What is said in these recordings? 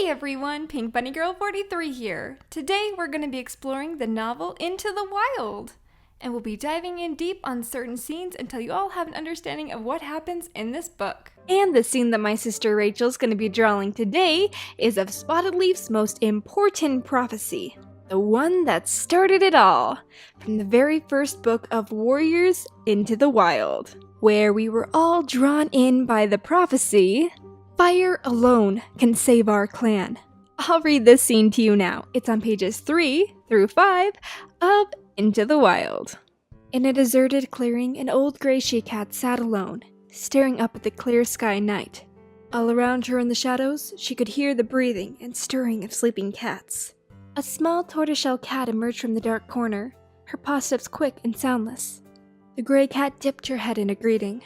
Hey everyone, Pink Bunny Girl 43 here. Today we're going to be exploring the novel Into the Wild. And we'll be diving in deep on certain scenes until you all have an understanding of what happens in this book. And the scene that my sister Rachel's going to be drawing today is of Spotted Leaf's most important prophecy. The one that started it all, from the very first book of Warriors Into the Wild, where we were all drawn in by the prophecy, "Fire alone can save our clan." I'll read this scene to you now. It's on pages 3 through 5 of Into the Wild. In a deserted clearing, an old gray she-cat sat alone, staring up at the clear sky night. All around her in the shadows, she could hear the breathing and stirring of sleeping cats. A small tortoiseshell cat emerged from the dark corner, her paw steps quick and soundless. The gray cat dipped her head in a greeting.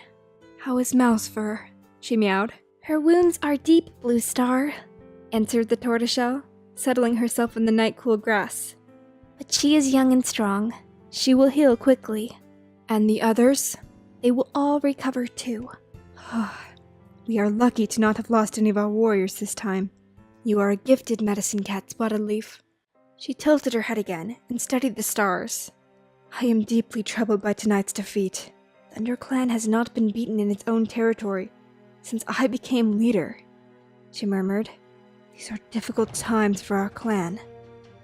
"How is Mouse Fur?" she meowed. "Her wounds are deep, Blue Star," answered the tortoiseshell, settling herself in the night-cool grass. "But she is young and strong. She will heal quickly. And the others? They will all recover too." "We are lucky to not have lost any of our warriors this time. You are a gifted medicine cat, Spotted Leaf." She tilted her head again and studied the stars. "I am deeply troubled by tonight's defeat. ThunderClan has not been beaten in its own territory since I became leader," she murmured. "These are difficult times for our clan.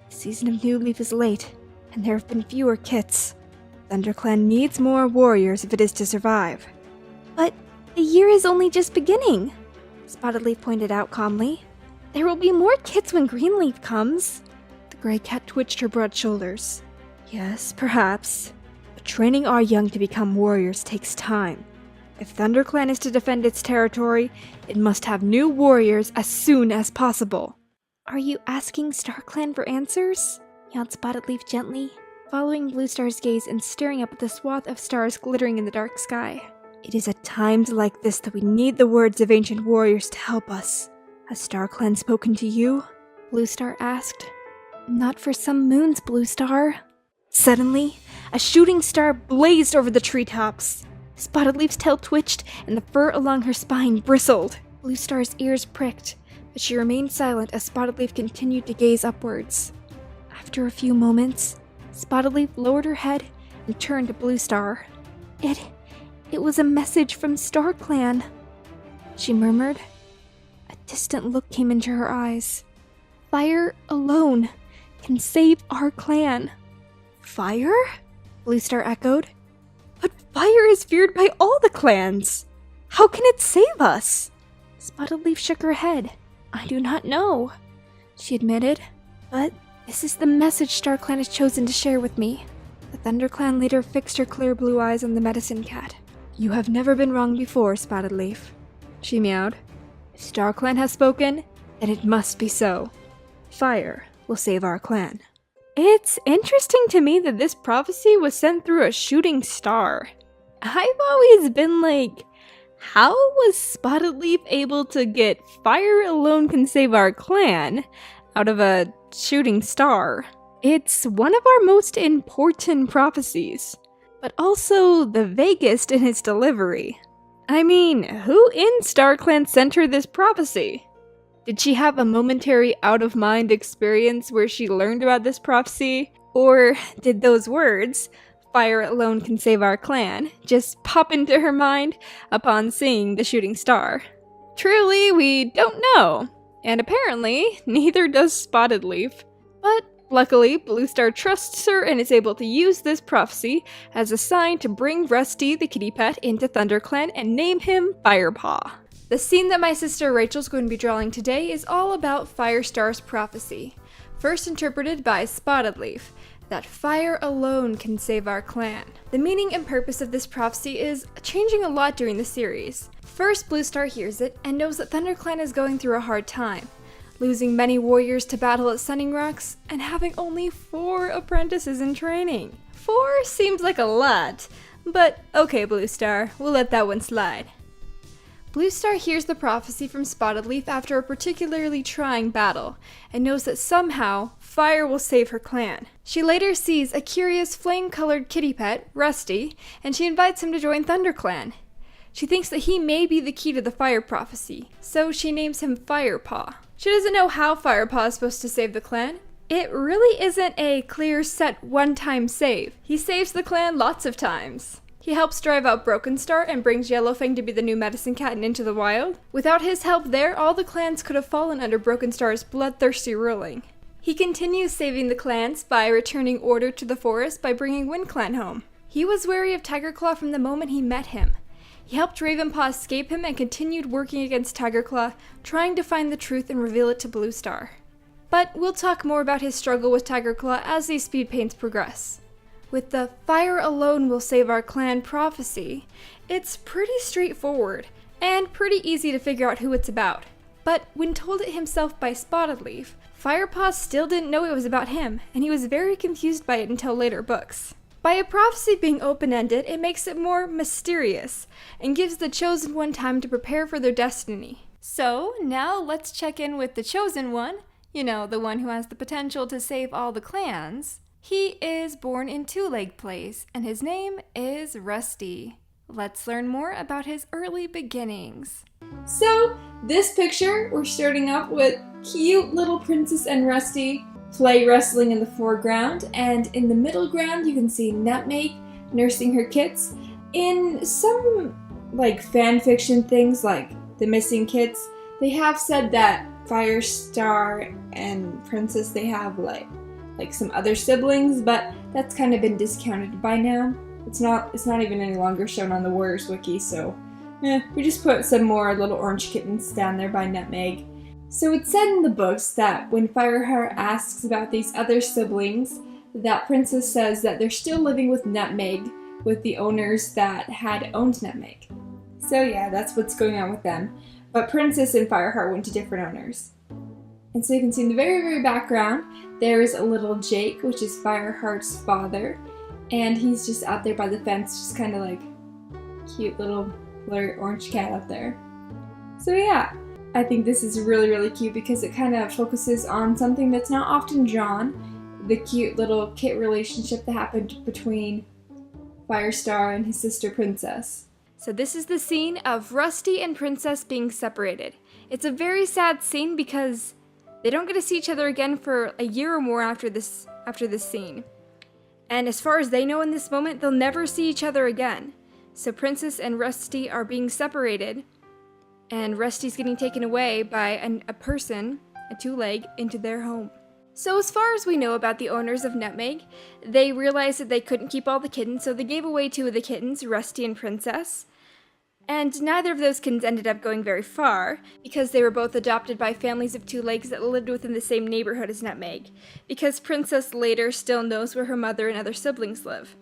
The season of New Leaf is late, and there have been fewer kits. ThunderClan needs more warriors if it is to survive." "But the year is only just beginning," Spotted Leaf pointed out calmly. "There will be more kits when Greenleaf comes." The gray cat twitched her broad shoulders. "Yes, perhaps. But training our young to become warriors takes time. If ThunderClan is to defend its territory, it must have new warriors as soon as possible." "Are you asking StarClan for answers?" yelled Spotted Leaf gently, following Blue Star's gaze and staring up at the swath of stars glittering in the dark sky. "It is at times like this that we need the words of ancient warriors to help us. Has StarClan spoken to you?" Blue Star asked. "Not for some moons, Blue Star." Suddenly, a shooting star blazed over the treetops. Spotted Leaf's tail twitched, and the fur along her spine bristled. Blue Star's ears pricked, but she remained silent as Spotted Leaf continued to gaze upwards. After a few moments, Spotted Leaf lowered her head and turned to Blue Star. It was a message from StarClan," she murmured. A distant look came into her eyes. "Fire alone can save our clan." "Fire?" Blue Star echoed. "But fire is feared by all the clans. How can it save us?" Spotted Leaf shook her head. "I do not know," she admitted. "But this is the message StarClan has chosen to share with me." The ThunderClan leader fixed her clear blue eyes on the medicine cat. "You have never been wrong before, Spotted Leaf," she meowed. "If StarClan has spoken, then it must be so. Fire will save our clan." It's interesting to me that this prophecy was sent through a shooting star. I've always been like, how was Spotted Leaf able to get "fire alone can save our clan" out of a shooting star? It's one of our most important prophecies, but also the vaguest in its delivery. I mean, who in StarClan sent her this prophecy? Did she have a momentary out-of-mind experience where she learned about this prophecy? Or did those words, "Fire alone can save our clan," just pop into her mind upon seeing the shooting star? Truly, we don't know. And apparently, neither does Spotted Leaf. But luckily, Blue Star trusts her and is able to use this prophecy as a sign to bring Rusty, the kitty pet, into ThunderClan and name him Firepaw. The scene that my sister Rachel's going to be drawing today is all about Firestar's prophecy, first interpreted by Spotted Leaf, that fire alone can save our clan. The meaning and purpose of this prophecy is changing a lot during the series. First, Blue Star hears it and knows that ThunderClan is going through a hard time, losing many warriors to battle at Sunning Rocks and having only 4 apprentices in training. 4 seems like a lot, but okay, Blue Star, we'll let that one slide. Blue Star hears the prophecy from Spotted Leaf after a particularly trying battle, and knows that somehow, fire will save her clan. She later sees a curious flame-colored kitty pet, Rusty, and she invites him to join ThunderClan. She thinks that he may be the key to the fire prophecy, so she names him Firepaw. She doesn't know how Firepaw is supposed to save the clan. It really isn't a clear set one-time save. He saves the clan lots of times. He helps drive out Broken Star and brings Yellowfang to be the new medicine cat and Into the Wild. Without his help there, all the clans could have fallen under Broken Star's bloodthirsty ruling. He continues saving the clans by returning order to the forest by bringing WindClan home. He was wary of Tigerclaw from the moment he met him. He helped Ravenpaw escape him and continued working against Tigerclaw, trying to find the truth and reveal it to Blue Star. But we'll talk more about his struggle with Tigerclaw as these speed paints progress. With the "fire alone will save our clan" prophecy, it's pretty straightforward and pretty easy to figure out who it's about. But when told it himself by Spotted Leaf, Firepaw still didn't know it was about him, and he was very confused by it until later books. By a prophecy being open-ended, it makes it more mysterious, and gives the Chosen One time to prepare for their destiny. So, now let's check in with the Chosen One, you know, the one who has the potential to save all the clans. He is born in Two Leg Place, and his name is Rusty. Let's learn more about his early beginnings. So, this picture, we're starting off with cute little Princess and Rusty play wrestling in the foreground, and in the middle ground you can see Nutmeg nursing her kits. In some fan fiction things like The Missing Kits, they have said that Firestar and Princess, they have like some other siblings, but that's kind of been discounted by now. It's not even any longer shown on the Warriors Wiki, so we just put some more little orange kittens down there by Nutmeg. So it's said in the books that when Fireheart asks about these other siblings, that Princess says that they're still living with Nutmeg, with the owners that had owned Nutmeg. So yeah, that's what's going on with them. But Princess and Fireheart went to different owners. And so you can see in the very, very background, there's a little Jake, which is Fireheart's father, and he's just out there by the fence, just kind of like cute little orange cat out there. So yeah, I think this is really, really cute because it kind of focuses on something that's not often drawn, the cute little kit relationship that happened between Firestar and his sister Princess. So this is the scene of Rusty and Princess being separated. It's a very sad scene because they don't get to see each other again for a year or more after this scene. And as far as they know in this moment, they'll never see each other again. So Princess and Rusty are being separated, and Rusty's getting taken away by a person, a two-leg, into their home. So as far as we know about the owners of Nutmeg, they realized that they couldn't keep all the kittens, so they gave away 2 of the kittens, Rusty and Princess. And neither of those kittens ended up going very far, because they were both adopted by families of 2 legs that lived within the same neighborhood as Nutmeg, because Princess later still knows where her mother and other siblings live.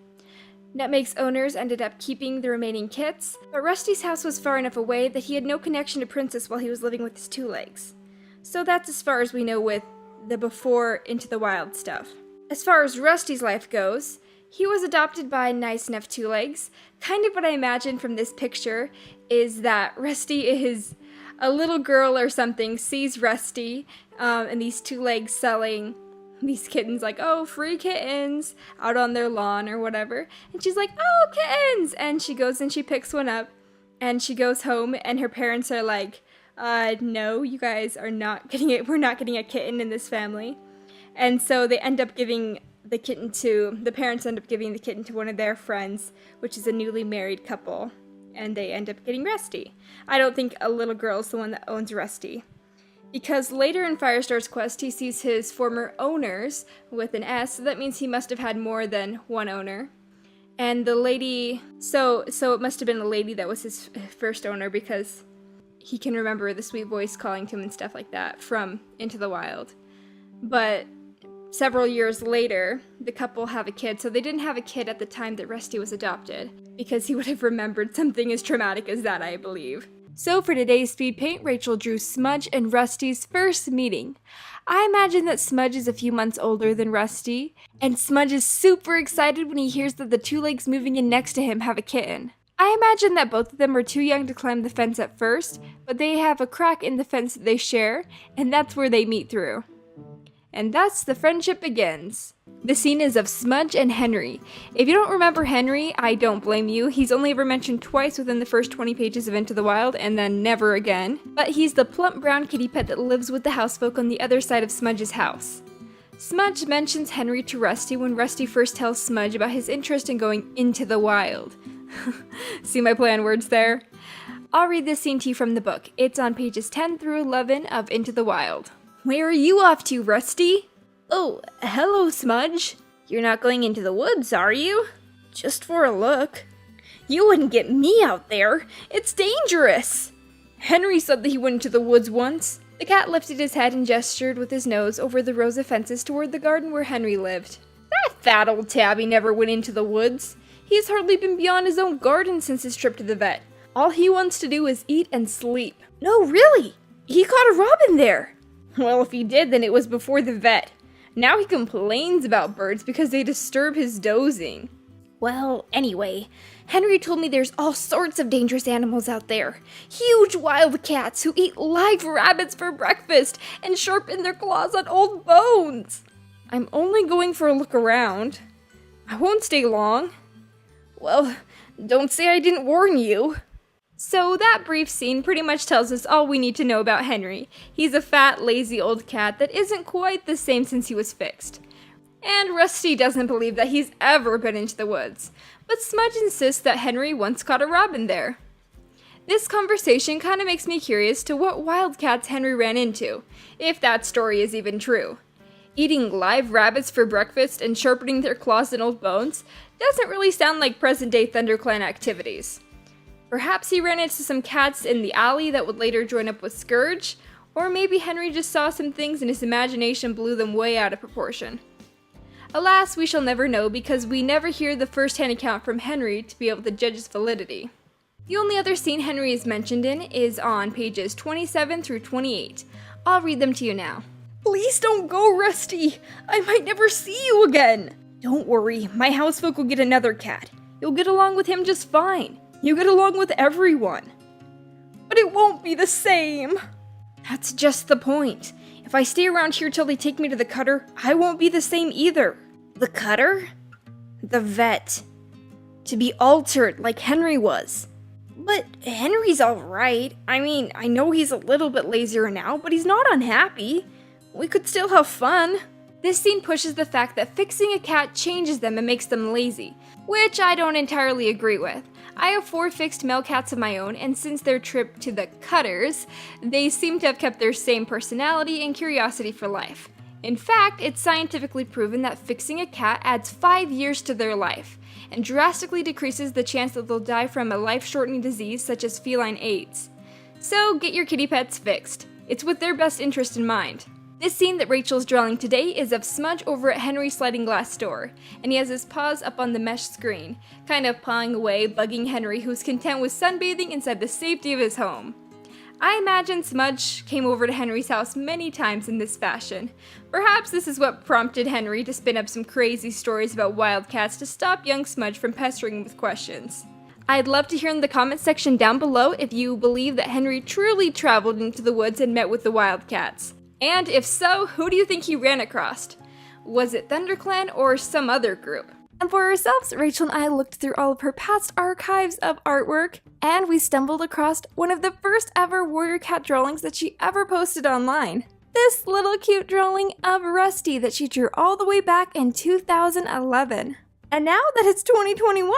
Nutmeg's owners ended up keeping the remaining kits, but Rusty's house was far enough away that he had no connection to Princess while he was living with his 2 legs. So that's as far as we know with the before Into the Wild stuff. As far as Rusty's life goes, he was adopted by nice enough 2 legs. Kind of what I imagine from this picture is that Rusty is a little girl or something, sees Rusty and these 2 legs selling these kittens, like, oh, free kittens, out on their lawn or whatever. And she's like, oh, kittens! And she goes and she picks one up, and she goes home, and her parents are like, no, you guys are not getting it. We're not getting a kitten in this family. And so they end up giving the parents end up giving the kitten to one of their friends, which is a newly married couple, and they end up getting Rusty. I don't think a little girl's the one that owns Rusty, because later in Firestar's quest, he sees his former owners with an S, so that means he must have had more than one owner. And the lady, so it must have been a lady that was his first owner, because he can remember the sweet voice calling to him and stuff like that from Into the Wild. But several years later, the couple have a kid, so they didn't have a kid at the time that Rusty was adopted, because he would have remembered something as traumatic as that, I believe. So for today's speed paint, Rachel drew Smudge and Rusty's first meeting. I imagine that Smudge is a few months older than Rusty, and Smudge is super excited when he hears that the 2 legs moving in next to him have a kitten. I imagine that both of them are too young to climb the fence at first, but they have a crack in the fence that they share, and that's where they meet through. And thus the friendship begins. The scene is of Smudge and Henry. If you don't remember Henry, I don't blame you. He's only ever mentioned twice within the first 20 pages of Into the Wild, and then never again. But he's the plump brown kitty pet that lives with the housefolk on the other side of Smudge's house. Smudge mentions Henry to Rusty when Rusty first tells Smudge about his interest in going into the wild. See my play on words there? I'll read this scene to you from the book. It's on pages 10 through 11 of Into the Wild. Where are you off to, Rusty? Oh, hello, Smudge. You're not going into the woods, are you? Just for a look. You wouldn't get me out there. It's dangerous. Henry said that he went into the woods once. The cat lifted his head and gestured with his nose over the rows of fences toward the garden where Henry lived. That fat old tabby never went into the woods. He's hardly been beyond his own garden since his trip to the vet. All he wants to do is eat and sleep. No, really. He caught a robin there. Well, if he did, then it was before the vet. Now he complains about birds because they disturb his dozing. Well, anyway, Henry told me there's all sorts of dangerous animals out there. Huge wild cats who eat live rabbits for breakfast and sharpen their claws on old bones. I'm only going for a look around. I won't stay long. Well, don't say I didn't warn you. So that brief scene pretty much tells us all we need to know about Henry. He's a fat, lazy old cat that isn't quite the same since he was fixed. And Rusty doesn't believe that he's ever been into the woods, but Smudge insists that Henry once caught a robin there. This conversation kind of makes me curious to what wildcats Henry ran into, if that story is even true. Eating live rabbits for breakfast and sharpening their claws and old bones doesn't really sound like present-day ThunderClan activities. Perhaps he ran into some cats in the alley that would later join up with Scourge, or maybe Henry just saw some things and his imagination blew them way out of proportion. Alas, we shall never know because we never hear the first-hand account from Henry to be able to judge its validity. The only other scene Henry is mentioned in is on pages 27 through 28. I'll read them to you now. Please don't go, Rusty! I might never see you again! Don't worry, my housefolk will get another cat. You'll get along with him just fine. You get along with everyone. But it won't be the same. That's just the point. If I stay around here till they take me to the cutter, I won't be the same either. The cutter? The vet. To be altered like Henry was. But Henry's alright. I mean, I know he's a little bit lazier now, but he's not unhappy. We could still have fun. This scene pushes the fact that fixing a cat changes them and makes them lazy, which I don't entirely agree with. I have 4 fixed male cats of my own, and since their trip to the cutters, they seem to have kept their same personality and curiosity for life. In fact, it's scientifically proven that fixing a cat adds 5 years to their life, and drastically decreases the chance that they'll die from a life-shortening disease such as feline AIDS. So get your kitty pets fixed. It's with their best interest in mind. This scene that Rachel's drawing today is of Smudge over at Henry's sliding glass door, and he has his paws up on the mesh screen, kind of pawing away, bugging Henry, who's content with sunbathing inside the safety of his home. I imagine Smudge came over to Henry's house many times in this fashion. Perhaps this is what prompted Henry to spin up some crazy stories about wildcats to stop young Smudge from pestering him with questions. I'd love to hear in the comment section down below if you believe that Henry truly traveled into the woods and met with the wildcats. And if so, who do you think he ran across? Was it ThunderClan or some other group? And for ourselves, Rachel and I looked through all of her past archives of artwork, and we stumbled across one of the first ever warrior cat drawings that she ever posted online. This little cute drawing of Rusty that she drew all the way back in 2011. And now that it's 2021,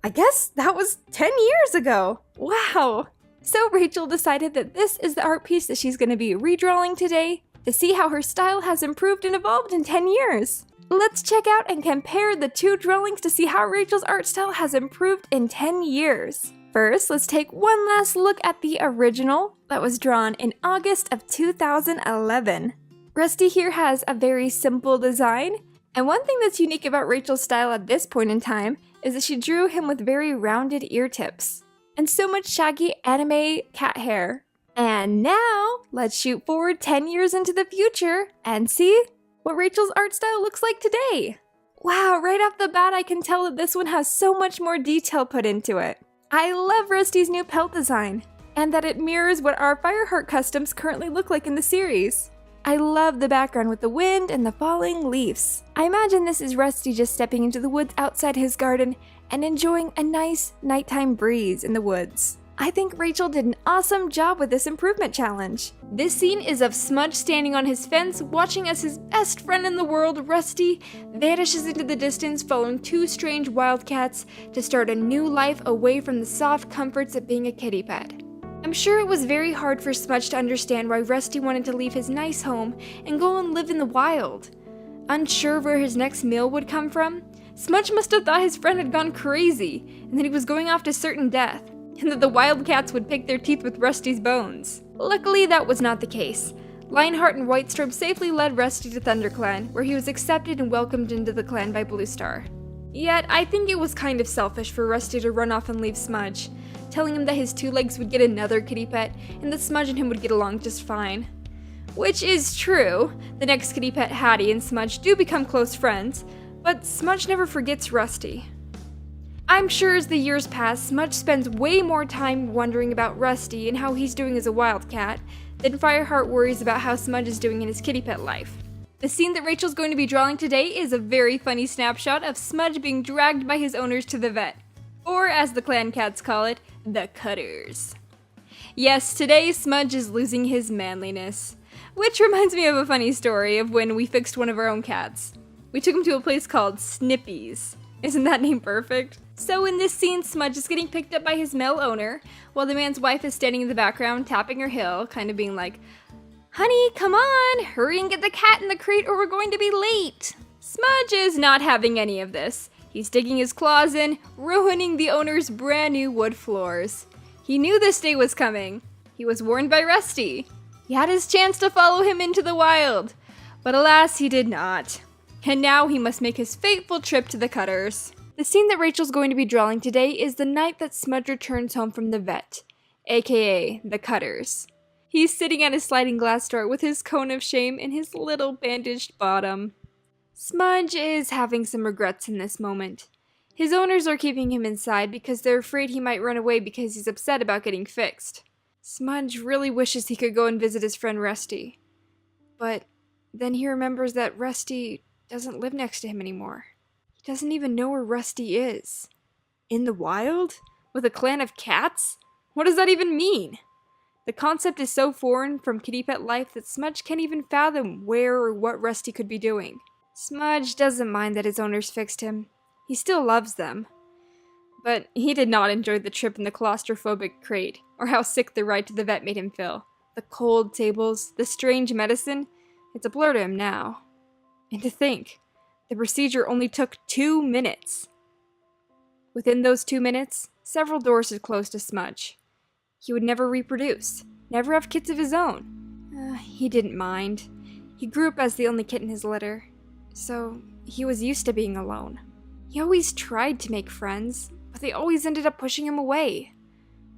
I guess that was 10 years ago. Wow! So Rachel decided that this is the art piece that she's going to be redrawing today to see how her style has improved and evolved in 10 years. Let's check out and compare the 2 drawings to see how Rachel's art style has improved in 10 years. First, let's take one last look at the original that was drawn in August of 2011. Rusty here has a very simple design, and one thing that's unique about Rachel's style at this point in time is that she drew him with very rounded ear tips and so much shaggy anime cat hair. And now, let's shoot forward 10 years into the future and see what Rachel's art style looks like today. Wow, right off the bat I can tell that this one has so much more detail put into it. I love Rusty's new pelt design, and that it mirrors what our Fireheart customs currently look like in the series. I love the background with the wind and the falling leaves. I imagine this is Rusty just stepping into the woods outside his garden and enjoying a nice nighttime breeze in the woods. I think Rachel did an awesome job with this improvement challenge. This scene is of Smudge standing on his fence, watching as his best friend in the world, Rusty, vanishes into the distance following two strange wildcats to start a new life away from the soft comforts of being a kitty pet. I'm sure it was very hard for Smudge to understand why Rusty wanted to leave his nice home and go and live in the wild. Unsure where his next meal would come from, Smudge must have thought his friend had gone crazy and that he was going off to certain death, and that the wildcats would pick their teeth with Rusty's bones. Luckily, that was not the case. Lionheart and Whitestorm safely led Rusty to ThunderClan, where he was accepted and welcomed into the clan by Bluestar. Yet, I think it was kind of selfish for Rusty to run off and leave Smudge, telling him that his two legs would get another kitty pet, and that Smudge and him would get along just fine. Which is true. The next kitty pet, Hattie, and Smudge do become close friends, but Smudge never forgets Rusty. I'm sure as the years pass, Smudge spends way more time wondering about Rusty and how he's doing as a wildcat than Fireheart worries about how Smudge is doing in his kitty pet life. The scene that Rachel's going to be drawing today is a very funny snapshot of Smudge being dragged by his owners to the vet. Or, as the clan cats call it, the Cutters. Yes, today Smudge is losing his manliness. Which reminds me of a funny story of when we fixed one of our own cats. We took him to a place called Snippy's. Isn't that name perfect? So in this scene, Smudge is getting picked up by his male owner, while the man's wife is standing in the background, tapping her heel, kind of being like, "Honey, come on, hurry and get the cat in the crate or we're going to be late." Smudge is not having any of this. He's digging his claws in, ruining the owner's brand new wood floors. He knew this day was coming. He was warned by Rusty. He had his chance to follow him into the wild, but alas, he did not. And now he must make his fateful trip to the Cutters. The scene that Rachel's going to be drawing today is the night that Smudge returns home from the vet, aka the Cutters. He's sitting at his sliding glass door with his cone of shame and his little bandaged bottom. Smudge is having some regrets in this moment. His owners are keeping him inside because they're afraid he might run away because he's upset about getting fixed. Smudge really wishes he could go and visit his friend Rusty. But then he remembers that Rusty doesn't live next to him anymore. He doesn't even know where Rusty is. In the wild? With a clan of cats? What does that even mean? The concept is so foreign from kitty pet life that Smudge can't even fathom where or what Rusty could be doing. Smudge doesn't mind that his owners fixed him. He still loves them. But he did not enjoy the trip in the claustrophobic crate, or how sick the ride to the vet made him feel. The cold tables, the strange medicine, it's a blur to him now. And to think, the procedure only took 2 minutes. Within those 2 minutes, several doors had closed to Smudge. He would never reproduce, never have kids of his own. He didn't mind. He grew up as the only kid in his litter, so he was used to being alone. He always tried to make friends, but they always ended up pushing him away.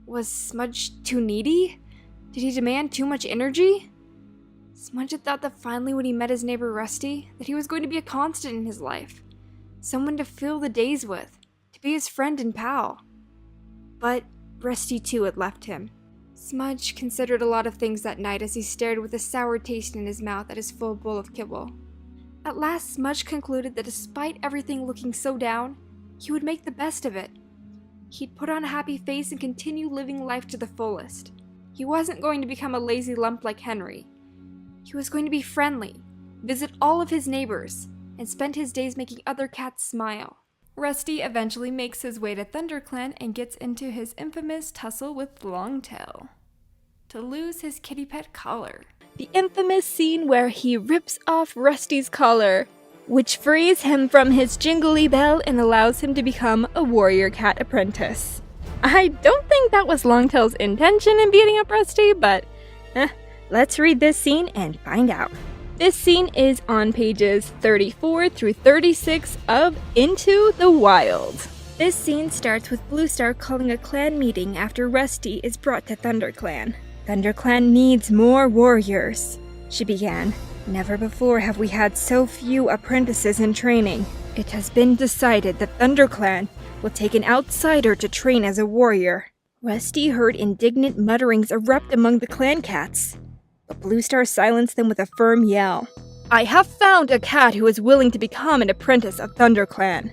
Was Smudge too needy? Did he demand too much energy? Smudge had thought that finally when he met his neighbor Rusty, that he was going to be a constant in his life. Someone to fill the days with, to be his friend and pal. But Rusty too had left him. Smudge considered a lot of things that night as he stared with a sour taste in his mouth at his full bowl of kibble. At last, Smudge concluded that despite everything looking so down, he would make the best of it. He'd put on a happy face and continue living life to the fullest. He wasn't going to become a lazy lump like Henry. He was going to be friendly, visit all of his neighbors, and spend his days making other cats smile. Rusty eventually makes his way to ThunderClan and gets into his infamous tussle with Longtail to lose his kitty pet collar. The infamous scene where he rips off Rusty's collar, which frees him from his jingly bell and allows him to become a warrior cat apprentice. I don't think that was Longtail's intention in beating up Rusty, but let's read this scene and find out. This scene is on pages 34 through 36 of Into the Wild. This scene starts with Bluestar calling a clan meeting after Rusty is brought to ThunderClan. ThunderClan needs more warriors, she began. Never before have we had so few apprentices in training. It has been decided that ThunderClan will take an outsider to train as a warrior. Rusty heard indignant mutterings erupt among the clan cats. but Blue Star silenced them with a firm yell. "I have found a cat who is willing to become an apprentice of ThunderClan."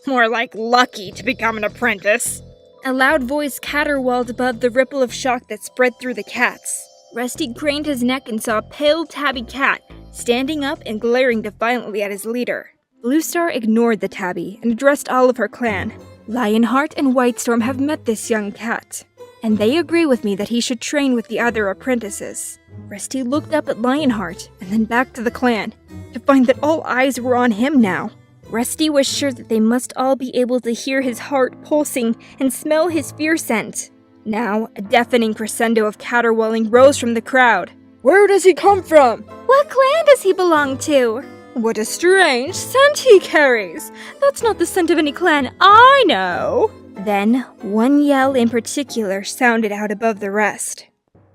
"More like lucky to become an apprentice." A loud voice caterwauled above the ripple of shock that spread through the cats. Rusty craned his neck and saw a pale tabby cat standing up and glaring defiantly at his leader. Blue Star ignored the tabby and addressed all of her clan. "Lionheart and Whitestorm have met this young cat, and they agree with me that he should train with the other apprentices." Rusty looked up at Lionheart and then back to the clan to find that all eyes were on him now. Rusty was sure that they must all be able to hear his heart pulsing and smell his fear scent. Now, a deafening crescendo of caterwauling rose from the crowd. "Where does he come from? What clan does he belong to? What a strange scent he carries! That's not the scent of any clan I know!" Then, one yell in particular sounded out above the rest.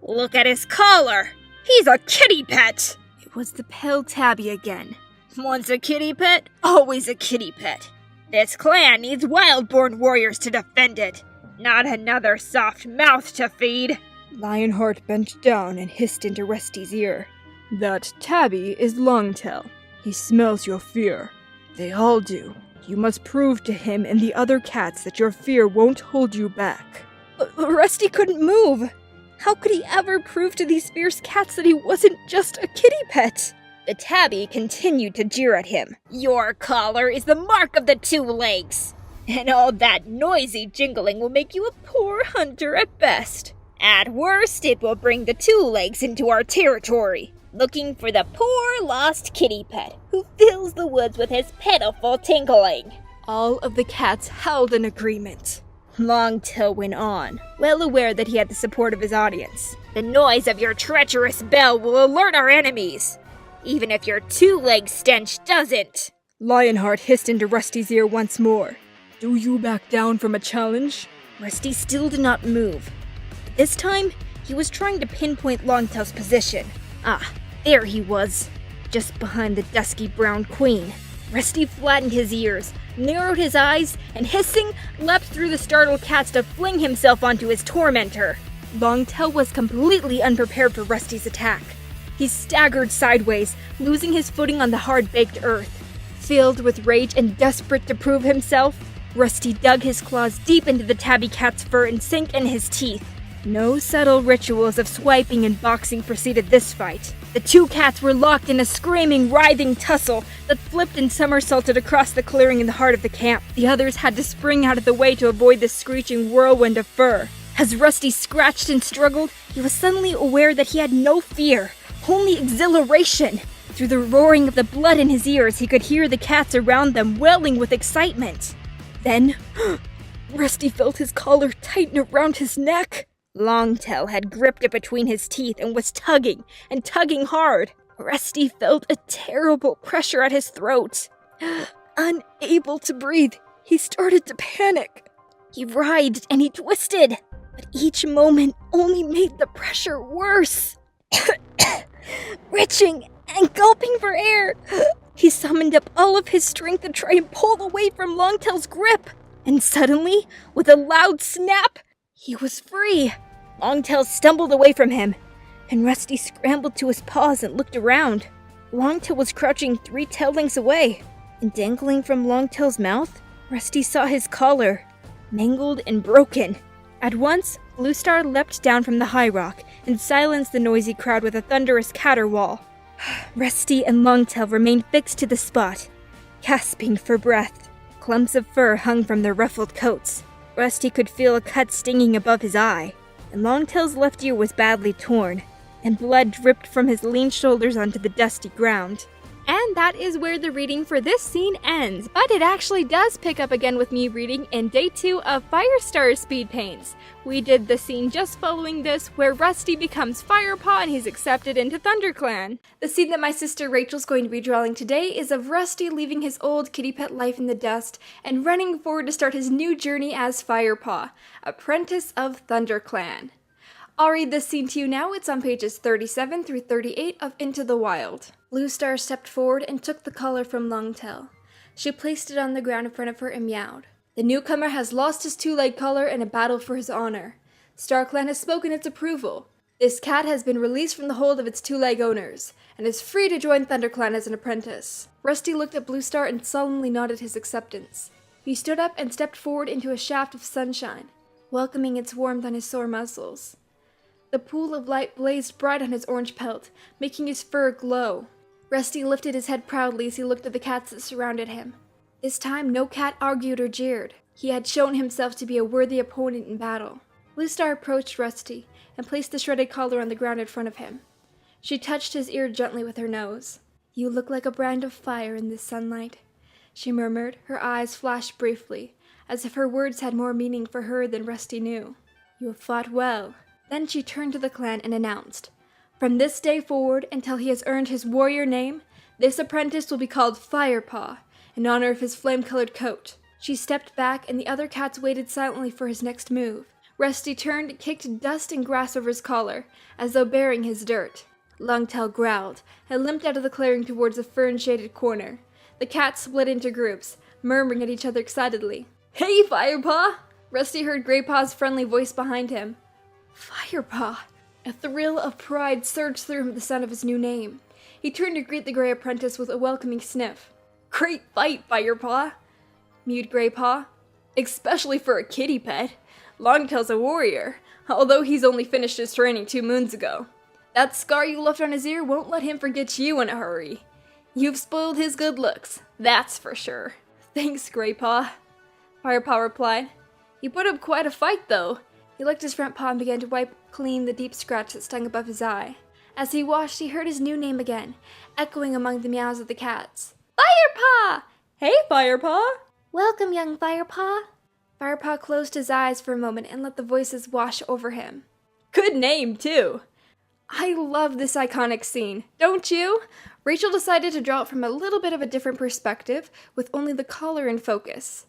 "Look at his collar! He's a kitty pet!" It was the pale tabby again. "Once a kitty pet, always a kitty pet. This clan needs wild-born warriors to defend it, not another soft mouth to feed." Lionheart bent down and hissed into Rusty's ear. "That tabby is Longtail. He smells your fear. They all do. You must prove to him and the other cats that your fear won't hold you back." Rusty couldn't move. How could he ever prove to these fierce cats that he wasn't just a kitty pet? The tabby continued to jeer at him. "Your collar is the mark of the 2 legs, and all that noisy jingling will make you a poor hunter at best. At worst, it will bring the 2 legs into our territory, looking for the poor lost kitty pet who fills the woods with his pitiful tinkling." All of the cats howled in agreement. Longtail went on, well aware that he had the support of his audience. "The noise of your treacherous bell will alert our enemies, even if your 2-leg stench doesn't." Lionheart hissed into Rusty's ear once more. "Do you back down from a challenge?" Rusty still did not move. But this time, he was trying to pinpoint Longtail's position. There he was, just behind the dusky brown queen. Rusty flattened his ears, narrowed his eyes, and hissing, leapt through the startled cats to fling himself onto his tormentor. Longtail was completely unprepared for Rusty's attack. He staggered sideways, losing his footing on the hard-baked earth. Filled with rage and desperate to prove himself, Rusty dug his claws deep into the tabby cat's fur and sank in his teeth. No subtle rituals of swiping and boxing preceded this fight. The 2 cats were locked in a screaming, writhing tussle that flipped and somersaulted across the clearing in the heart of the camp. The others had to spring out of the way to avoid the screeching whirlwind of fur. As Rusty scratched and struggled, he was suddenly aware that he had no fear, only exhilaration. Through the roaring of the blood in his ears, he could hear the cats around them wailing with excitement. Then, Rusty felt his collar tighten around his neck. Longtail had gripped it between his teeth and was tugging and tugging hard. Rusty felt a terrible pressure at his throat. Unable to breathe, he started to panic. He writhed and he twisted, but each moment only made the pressure worse. Retching and gulping for air, he summoned up all of his strength to try and pull away from Longtail's grip. And suddenly, with a loud snap, he was free. Longtail stumbled away from him, and Rusty scrambled to his paws and looked around. Longtail was crouching 3 tail lengths away, and dangling from Longtail's mouth, Rusty saw his collar, mangled and broken. At once, Blue Star leapt down from the high rock and silenced the noisy crowd with a thunderous caterwaul. Rusty and Longtail remained fixed to the spot, gasping for breath. Clumps of fur hung from their ruffled coats. Rusty could feel a cut stinging above his eye, and Longtail's left ear was badly torn, and blood dripped from his lean shoulders onto the dusty ground. And that is where the reading for this scene ends, but it actually does pick up again with me reading in day 2 of Firestar's Speed Paints. We did the scene just following this where Rusty becomes Firepaw and he's accepted into ThunderClan. The scene that my sister Rachel's going to be drawing today is of Rusty leaving his old kitty pet life in the dust and running forward to start his new journey as Firepaw, apprentice of ThunderClan. I'll read this scene to you now. It's on pages 37 through 38 of Into the Wild. Blue Star stepped forward and took the collar from Longtail. She placed it on the ground in front of her and meowed. The newcomer has lost his 2-leg collar in a battle for his honor. StarClan has spoken its approval. This cat has been released from the hold of its two-leg owners, and is free to join ThunderClan as an apprentice. Rusty looked at Bluestar and solemnly nodded his acceptance. He stood up and stepped forward into a shaft of sunshine, welcoming its warmth on his sore muscles. The pool of light blazed bright on his orange pelt, making his fur glow. Rusty lifted his head proudly as he looked at the cats that surrounded him. This time, no cat argued or jeered. He had shown himself to be a worthy opponent in battle. Bluestar approached Rusty and placed the shredded collar on the ground in front of him. She touched his ear gently with her nose. "You look like a brand of fire in this sunlight," she murmured. Her eyes flashed briefly, as if her words had more meaning for her than Rusty knew. "You have fought well." Then she turned to the clan and announced, "From this day forward, until he has earned his warrior name, this apprentice will be called Firepaw, in honor of his flame-colored coat." She stepped back, and the other cats waited silently for his next move. Rusty turned, kicked dust and grass over his collar, as though bearing his dirt. Longtail growled, and limped out of the clearing towards a fern-shaded corner. The cats split into groups, murmuring at each other excitedly. "Hey, Firepaw!" Rusty heard Graypaw's friendly voice behind him. Firepaw! A thrill of pride surged through him at the sound of his new name. He turned to greet the Gray Apprentice with a welcoming sniff. "Great fight, Firepaw!" mewed Graypaw. "Especially for a kitty pet. Longtail's a warrior, although he's only finished his training 2 moons ago. That scar you left on his ear won't let him forget you in a hurry. You've spoiled his good looks, that's for sure." "Thanks, Graypaw," Firepaw replied. "He put up quite a fight, though." He licked his front paw and began to wipe clean the deep scratch that stung above his eye. As he washed, he heard his new name again, echoing among the meows of the cats. "Firepaw!" "Hey, Firepaw!" "Welcome, young Firepaw." Firepaw closed his eyes for a moment and let the voices wash over him. "Good name, too." I love this iconic scene, don't you? Rachel decided to draw it from a little bit of a different perspective, with only the collar in focus.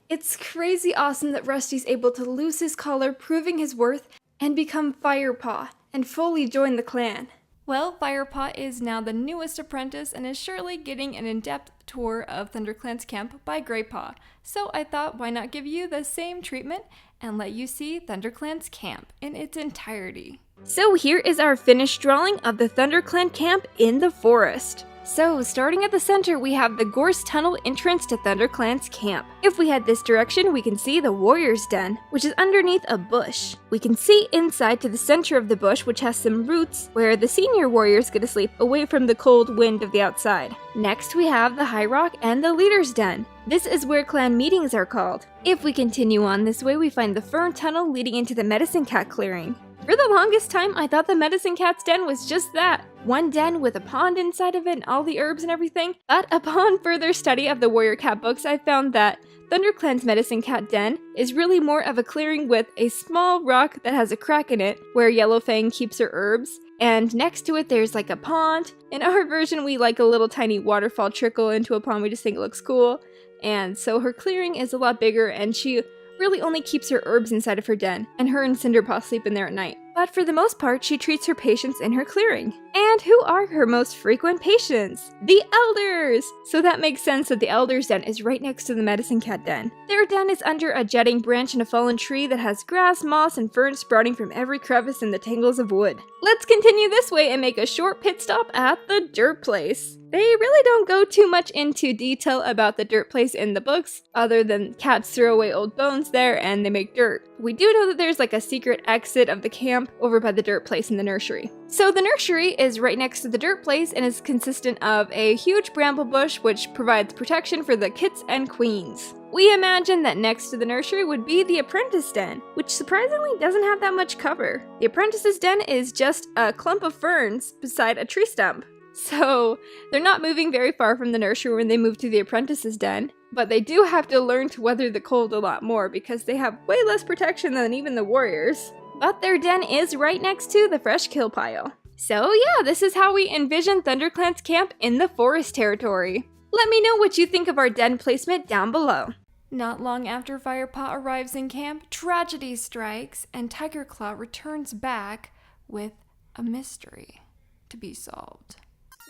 It's crazy awesome that Rusty's able to lose his collar, proving his worth, and become Firepaw, and fully join the clan. Well, Firepaw is now the newest apprentice and is surely getting an in-depth tour of ThunderClan's camp by Graypaw, so I thought why not give you the same treatment and let you see ThunderClan's camp in its entirety. So here is our finished drawing of the ThunderClan camp in the forest. So, starting at the center, we have the Gorse Tunnel entrance to ThunderClan's camp. If we head this direction, we can see the Warrior's Den, which is underneath a bush. We can see inside to the center of the bush, which has some roots, where the senior warriors get to sleep away from the cold wind of the outside. Next, we have the High Rock and the Leader's Den. This is where clan meetings are called. If we continue on this way, we find the Fern Tunnel leading into the Medicine Cat clearing. For the longest time, I thought the Medicine Cat's den was just that. One den with a pond inside of it and all the herbs and everything. But upon further study of the Warrior Cat books, I found that ThunderClan's Medicine Cat den is really more of a clearing with a small rock that has a crack in it where Yellowfang keeps her herbs. And next to it, there's like a pond. In our version, we like a little tiny waterfall trickle into a pond. We just think it looks cool. And so her clearing is a lot bigger, and she really only keeps her herbs inside of her den, and her and Cinderpaw sleep in there at night. But for the most part, she treats her patients in her clearing. And who are her most frequent patients? The Elders! So that makes sense that the Elders' den is right next to the Medicine Cat den. Their den is under a jutting branch in a fallen tree that has grass, moss, and ferns sprouting from every crevice in the tangles of wood. Let's continue this way and make a short pit stop at the Dirt Place. They really don't go too much into detail about the Dirt Place in the books, other than cats throw away old bones there and they make dirt. We do know that there's like a secret exit of the camp over by the Dirt Place in the nursery. So the nursery is right next to the Dirt Place and is consistent of a huge bramble bush which provides protection for the kits and queens. We imagine that next to the nursery would be the apprentice den, which surprisingly doesn't have that much cover. The apprentice's den is just a clump of ferns beside a tree stump. So they're not moving very far from the nursery when they move to the apprentice's den, but they do have to learn to weather the cold a lot more because they have way less protection than even the warriors. But their den is right next to the fresh kill pile. So yeah, this is how we envision ThunderClan's camp in the forest territory. Let me know what you think of our den placement down below. Not long after Firepaw arrives in camp, tragedy strikes and Tiger Claw returns back with a mystery to be solved.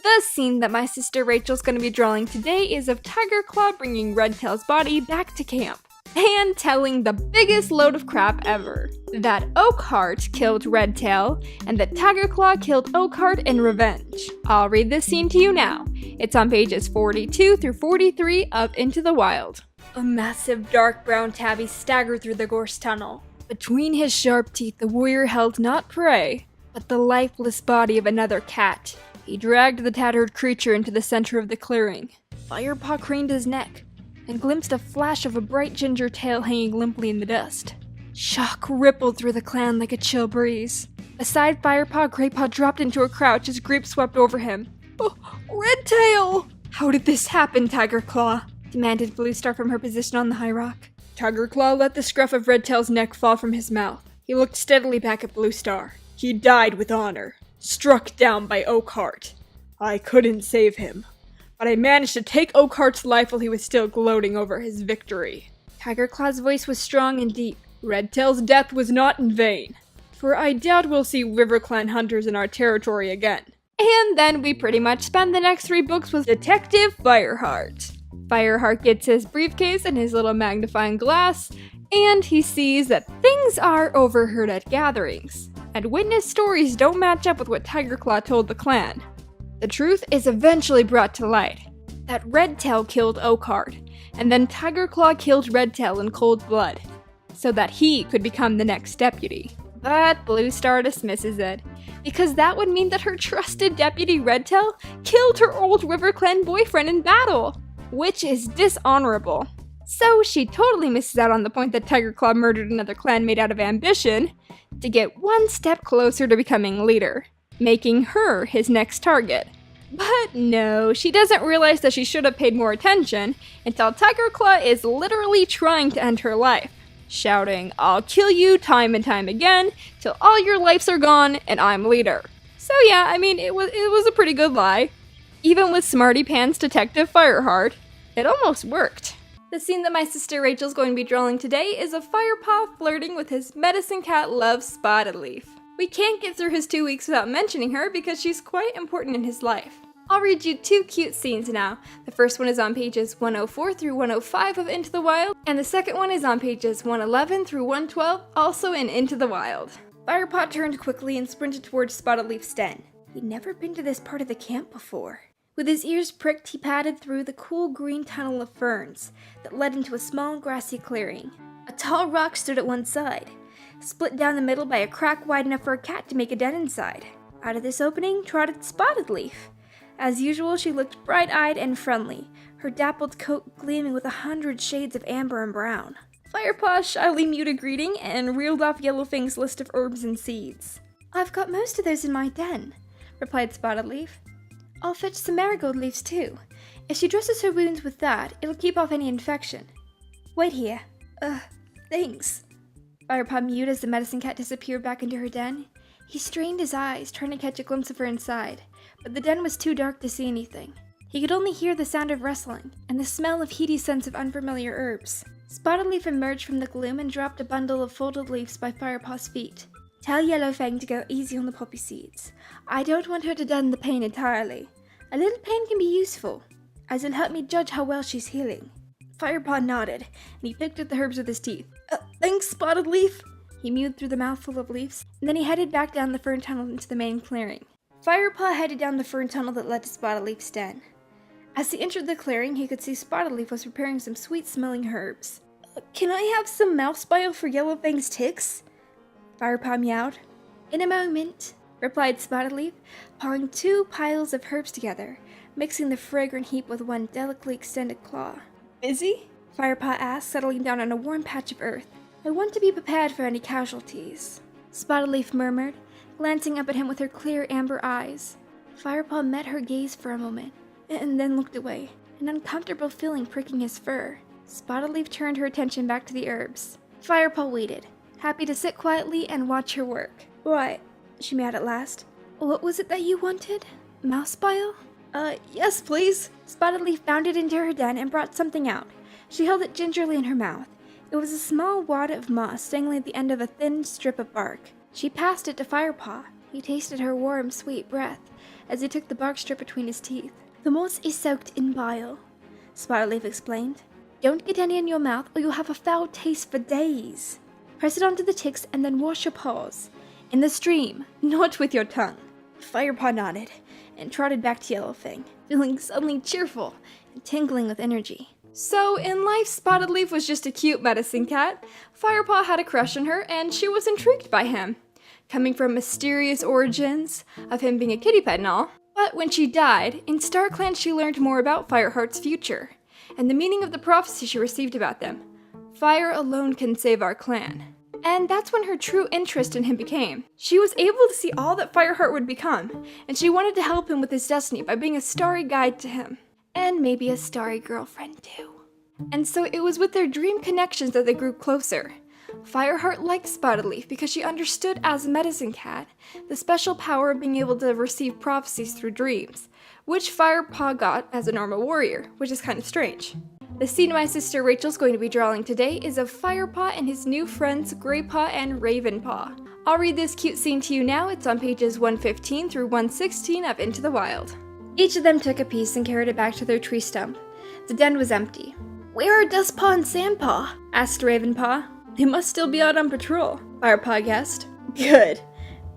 The scene that my sister Rachel's going to be drawing today is of Tiger Claw bringing Redtail's body back to camp. and telling the biggest load of crap ever. That Oakheart killed Redtail, and that Tigerclaw killed Oakheart in revenge. I'll read this scene to you now. It's on pages 42 through 43 of Into the Wild. A massive dark brown tabby staggered through the gorse tunnel. Between his sharp teeth, the warrior held not prey, but the lifeless body of another cat. He dragged the tattered creature into the center of the clearing. Firepaw craned his neck and glimpsed a flash of a bright ginger tail hanging limply in the dust. Shock rippled through the clan like a chill breeze. Beside Firepaw, Greypaw dropped into a crouch as grief swept over him. Oh, Redtail! How did this happen, Tigerclaw? Demanded Bluestar from her position on the high rock. Tigerclaw let the scruff of Redtail's neck fall from his mouth. He looked steadily back at Bluestar. He died with honor, struck down by Oakheart. I couldn't save him, but I managed to take Oakheart's life while he was still gloating over his victory. Tigerclaw's voice was strong and deep. Redtail's death was not in vain, for I doubt we'll see RiverClan hunters in our territory again. And then we pretty much spend the next 3 books with Detective Fireheart. Fireheart gets his briefcase and his little magnifying glass, and he sees that things are overheard at gatherings, and witness stories don't match up with what Tigerclaw told the clan. The truth is eventually brought to light, that Redtail killed Oakheart, and then Tigerclaw killed Redtail in cold blood, so that he could become the next deputy. But Bluestar dismisses it, because that would mean that her trusted deputy Redtail killed her old RiverClan boyfriend in battle, which is dishonorable. So she totally misses out on the point that Tigerclaw murdered another clanmate out of ambition to get one step closer to becoming leader, making her his next target. But no, she doesn't realize that she should have paid more attention until Tigerclaw is literally trying to end her life, shouting, "I'll kill you time and time again till all your lives are gone and I'm leader." So yeah, I mean, it was a pretty good lie. Even with Smarty Pants Detective Fireheart, it almost worked. The scene that my sister Rachel's going to be drawing today is of Firepaw flirting with his medicine cat love, Spotted Leaf. We can't get through his 2 weeks without mentioning her because she's quite important in his life. I'll read you 2 cute scenes now. The first one is on pages 104 through 105 of Into the Wild, and the second one is on pages 111 through 112, also in Into the Wild. Firepaw turned quickly and sprinted towards Spotted Leaf's den. He'd never been to this part of the camp before. With his ears pricked, he padded through the cool green tunnel of ferns that led into a small grassy clearing. A tall rock stood at one side, split down the middle by a crack wide enough for a cat to make a den inside. Out of this opening trotted Spotted Leaf. As usual, she looked bright-eyed and friendly, her dappled coat gleaming with 100 shades of amber and brown. Firepaw shyly mewed a greeting and reeled off Yellowfang's list of herbs and seeds. "I've got most of those in my den," replied Spotted Leaf. "I'll fetch some marigold leaves too. If she dresses her wounds with that, it'll keep off any infection. Wait here. Thanks." Firepaw mewed as the medicine cat disappeared back into her den. He strained his eyes, trying to catch a glimpse of her inside, but the den was too dark to see anything. He could only hear the sound of rustling, and the smell of heady scents of unfamiliar herbs. Spotted Leaf emerged from the gloom and dropped a bundle of folded leaves by Firepaw's feet. "Tell Yellowfang to go easy on the poppy seeds. I don't want her to dun the pain entirely. A little pain can be useful, as it'll help me judge how well she's healing." Firepaw nodded, and he picked at the herbs with his teeth. Thanks, Spotted Leaf." He mewed through the mouthful of leaves, and then he headed back down the fern tunnel into the main clearing. Firepaw headed down the fern tunnel that led to Spotted Leaf's den. As he entered the clearing, he could see Spotted Leaf was preparing some sweet-smelling herbs. "Can I have some mouse bile for Yellowfang's ticks?" Firepaw meowed. "In a moment," replied Spotted Leaf, pawing 2 piles of herbs together, mixing the fragrant heap with one delicately extended claw. "Busy?" Firepaw asked, settling down on a warm patch of earth. "I want to be prepared for any casualties," Spotted Leaf murmured, glancing up at him with her clear amber eyes. Firepaw met her gaze for a moment, and then looked away, an uncomfortable feeling pricking his fur. Spotted Leaf turned her attention back to the herbs. Firepaw waited, happy to sit quietly and watch her work. "Why," she meowed at last. "What was it that you wanted? Mouse bile?" Yes, please." Spotted Leaf bounded into her den and brought something out. She held it gingerly in her mouth. It was a small wad of moss dangling at the end of a thin strip of bark. She passed it to Firepaw. He tasted her warm, sweet breath as he took the bark strip between his teeth. "The moss is soaked in bile," Spotted Leaf explained. Don't get any in your mouth or you'll have a foul taste for days. Press it onto the ticks and then wash your paws. In the stream, not with your tongue. Firepaw nodded and trotted back to Yellowfang, feeling suddenly cheerful and tingling with energy. So, in life, Spotted Leaf was just a cute medicine cat. Firepaw had a crush on her, and she was intrigued by him. Coming from mysterious origins of him being a kitty pet and all. But when she died, in StarClan she learned more about Fireheart's future, and the meaning of the prophecy she received about them. Fire alone can save our clan. And that's when her true interest in him became. She was able to see all that Fireheart would become, and she wanted to help him with his destiny by being a starry guide to him. And maybe a starry girlfriend too. And so it was with their dream connections that they grew closer. Fireheart liked Spotted Leaf because she understood as a medicine cat the special power of being able to receive prophecies through dreams, which Firepaw got as a normal warrior, which is kind of strange. The scene my sister Rachel's going to be drawing today is of Firepaw and his new friends Graypaw and Ravenpaw. I'll read this cute scene to you now. It's on pages 115 through 116 of Into the Wild. Each of them took a piece and carried it back to their tree stump. The den was empty. "Where are Dustpaw and Sandpaw?" asked Ravenpaw. "They must still be out on patrol," Firepaw guessed. "Good,"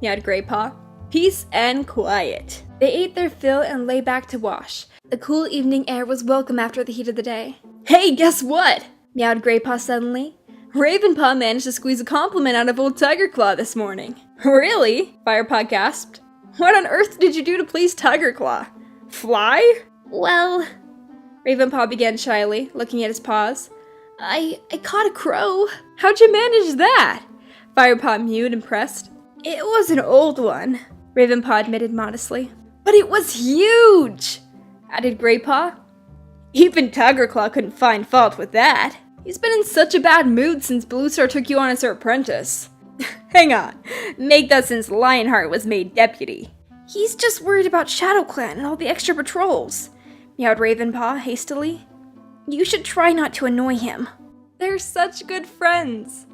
meowed Graypaw. "Peace and quiet." They ate their fill and lay back to wash. The cool evening air was welcome after the heat of the day. "Hey, guess what?" meowed Graypaw suddenly. "Ravenpaw managed to squeeze a compliment out of old Tigerclaw this morning." "Really?" Firepaw gasped. "What on earth did you do to please Tigerclaw? Fly?" "Well," Ravenpaw began shyly, looking at his paws. I caught a crow." "How'd you manage that?" Firepaw mewed, impressed. "It was an old one," Ravenpaw admitted modestly. "But it was huge," added Graypaw. "Even Tigerclaw couldn't find fault with that. He's been in such a bad mood since Bluestar took you on as her apprentice." "Hang on, make that since Lionheart was made deputy." "He's just worried about ShadowClan and all the extra patrols," meowed Ravenpaw hastily. "You should try not to annoy him." They're such good friends.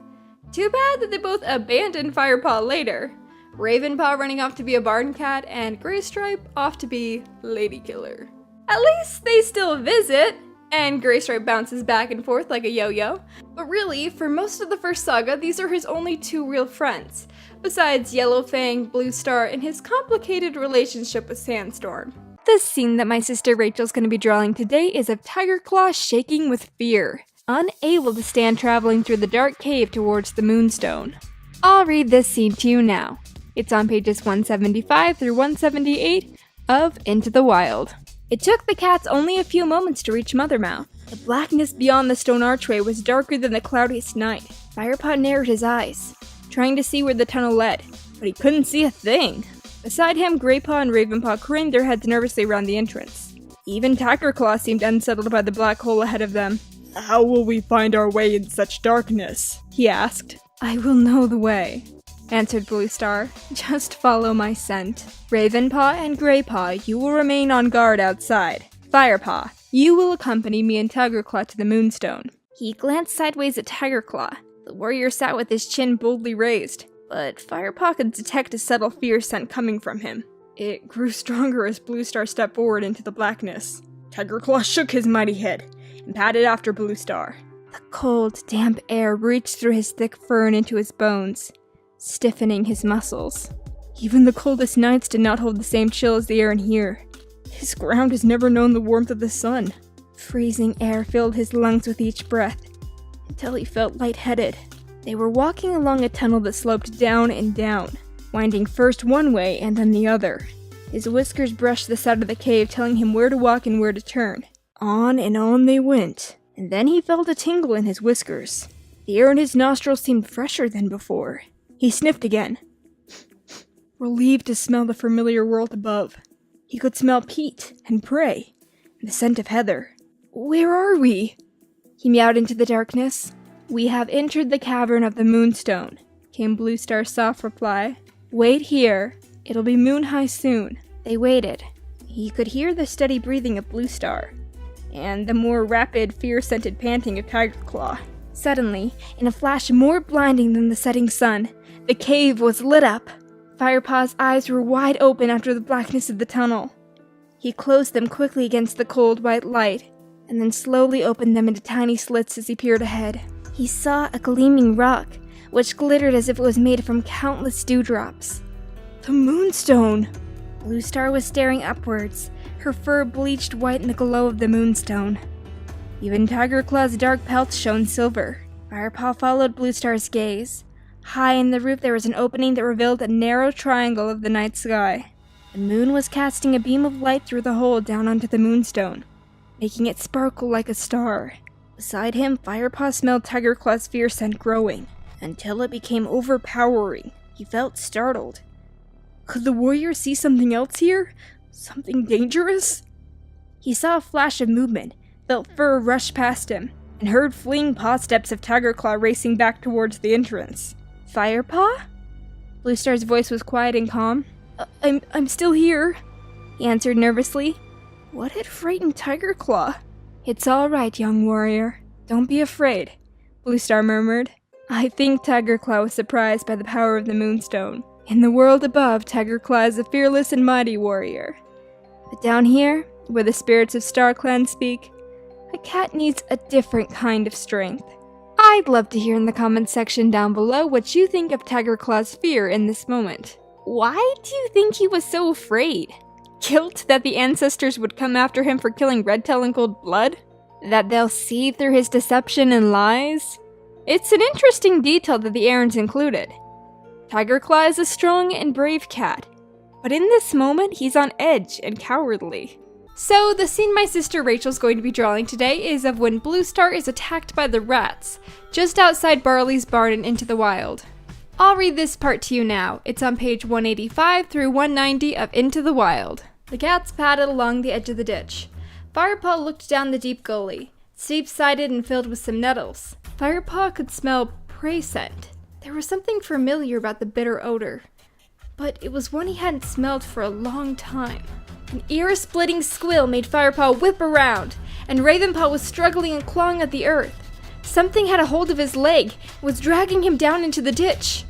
Too bad that they both abandoned Firepaw later. Ravenpaw running off to be a barn cat and Graystripe off to be Lady Killer. At least they still visit, and Graystripe bounces back and forth like a yo-yo. But really, for most of the first saga, these are his only two real friends, besides Yellowfang, Bluestar, and his complicated relationship with Sandstorm. The scene that my sister Rachel's going to be drawing today is of Tigerclaw shaking with fear, unable to stand traveling through the dark cave towards the Moonstone. I'll read this scene to you now. It's on pages 175 through 178 of Into the Wild. It took the cats only a few moments to reach Mothermouth. The blackness beyond the stone archway was darker than the cloudiest night. Firepaw narrowed his eyes, trying to see where the tunnel led, but he couldn't see a thing. Beside him, Graypaw and Ravenpaw craned their heads nervously around the entrance. Even Tigerclaw seemed unsettled by the black hole ahead of them. "How will we find our way in such darkness?" he asked. "I will know the way," answered Bluestar. "Just follow my scent. Ravenpaw and Graypaw, you will remain on guard outside. Firepaw, you will accompany me and Tigerclaw to the Moonstone." He glanced sideways at Tigerclaw. The warrior sat with his chin boldly raised, but Firepaw could detect a subtle fear scent coming from him. It grew stronger as Bluestar stepped forward into the blackness. Tigerclaw shook his mighty head and patted after Bluestar. The cold, damp air reached through his thick fur and into his bones, stiffening his muscles. Even the coldest nights did not hold the same chill as the air in here. His ground has never known the warmth of the sun. Freezing air filled his lungs with each breath, until he felt lightheaded. They were walking along a tunnel that sloped down and down, winding first one way and then the other. His whiskers brushed the side of the cave, telling him where to walk and where to turn. On and on they went, and then he felt a tingle in his whiskers. The air in his nostrils seemed fresher than before. He sniffed again, relieved to smell the familiar world above. He could smell peat and prey, and the scent of heather. "Where are we?" He meowed into the darkness. "We have entered the cavern of the Moonstone," came Bluestar's soft reply. "Wait here. It'll be moon high soon." They waited. He could hear the steady breathing of Bluestar, and the more rapid, fear-scented panting of Tigerclaw. Suddenly, in a flash more blinding than the setting sun, the cave was lit up. Firepaw's eyes were wide open after the blackness of the tunnel. He closed them quickly against the cold white light, and then slowly opened them into tiny slits as he peered ahead. He saw a gleaming rock, which glittered as if it was made from countless dewdrops. The Moonstone! Bluestar was staring upwards, her fur bleached white in the glow of the moonstone. Even Tigerclaw's dark pelt shone silver. Firepaw followed Bluestar's gaze. High in the roof there was an opening that revealed a narrow triangle of the night sky. The moon was casting a beam of light through the hole down onto the moonstone, making it sparkle like a star. Beside him, Firepaw smelled Tigerclaw's fear scent growing, until it became overpowering. He felt startled. Could the warrior see something else here? Something dangerous? He saw a flash of movement, felt fur rush past him, and heard fleeing paw steps of Tigerclaw racing back towards the entrance. Firepaw? Bluestar's voice was quiet and calm. I'm still here, he answered nervously. What had frightened Tigerclaw? It's all right, young warrior. Don't be afraid, Bluestar murmured. I think Tigerclaw was surprised by the power of the Moonstone. In the world above, Tigerclaw is a fearless and mighty warrior. But down here, where the spirits of StarClan speak, a cat needs a different kind of strength. I'd love to hear in the comments section down below what you think of Tigerclaw's fear in this moment. Why do you think he was so afraid? Guilt that the ancestors would come after him for killing Redtail in cold blood? That they'll see through his deception and lies? It's an interesting detail that the Errands included. Tigerclaw is a strong and brave cat, but in this moment he's on edge and cowardly. So, the scene my sister Rachel's going to be drawing today is of when Bluestar is attacked by the rats, just outside Barley's barn and Into the Wild. I'll read this part to you now. It's on page 185 through 190 of Into the Wild. The cats padded along the edge of the ditch. Firepaw looked down the deep gully, steep-sided and filled with some nettles. Firepaw could smell prey scent. There was something familiar about the bitter odor, but it was one he hadn't smelled for a long time. An ear-splitting squeal made Firepaw whip around, and Ravenpaw was struggling and clawing at the earth. Something had a hold of his leg and was dragging him down into the ditch.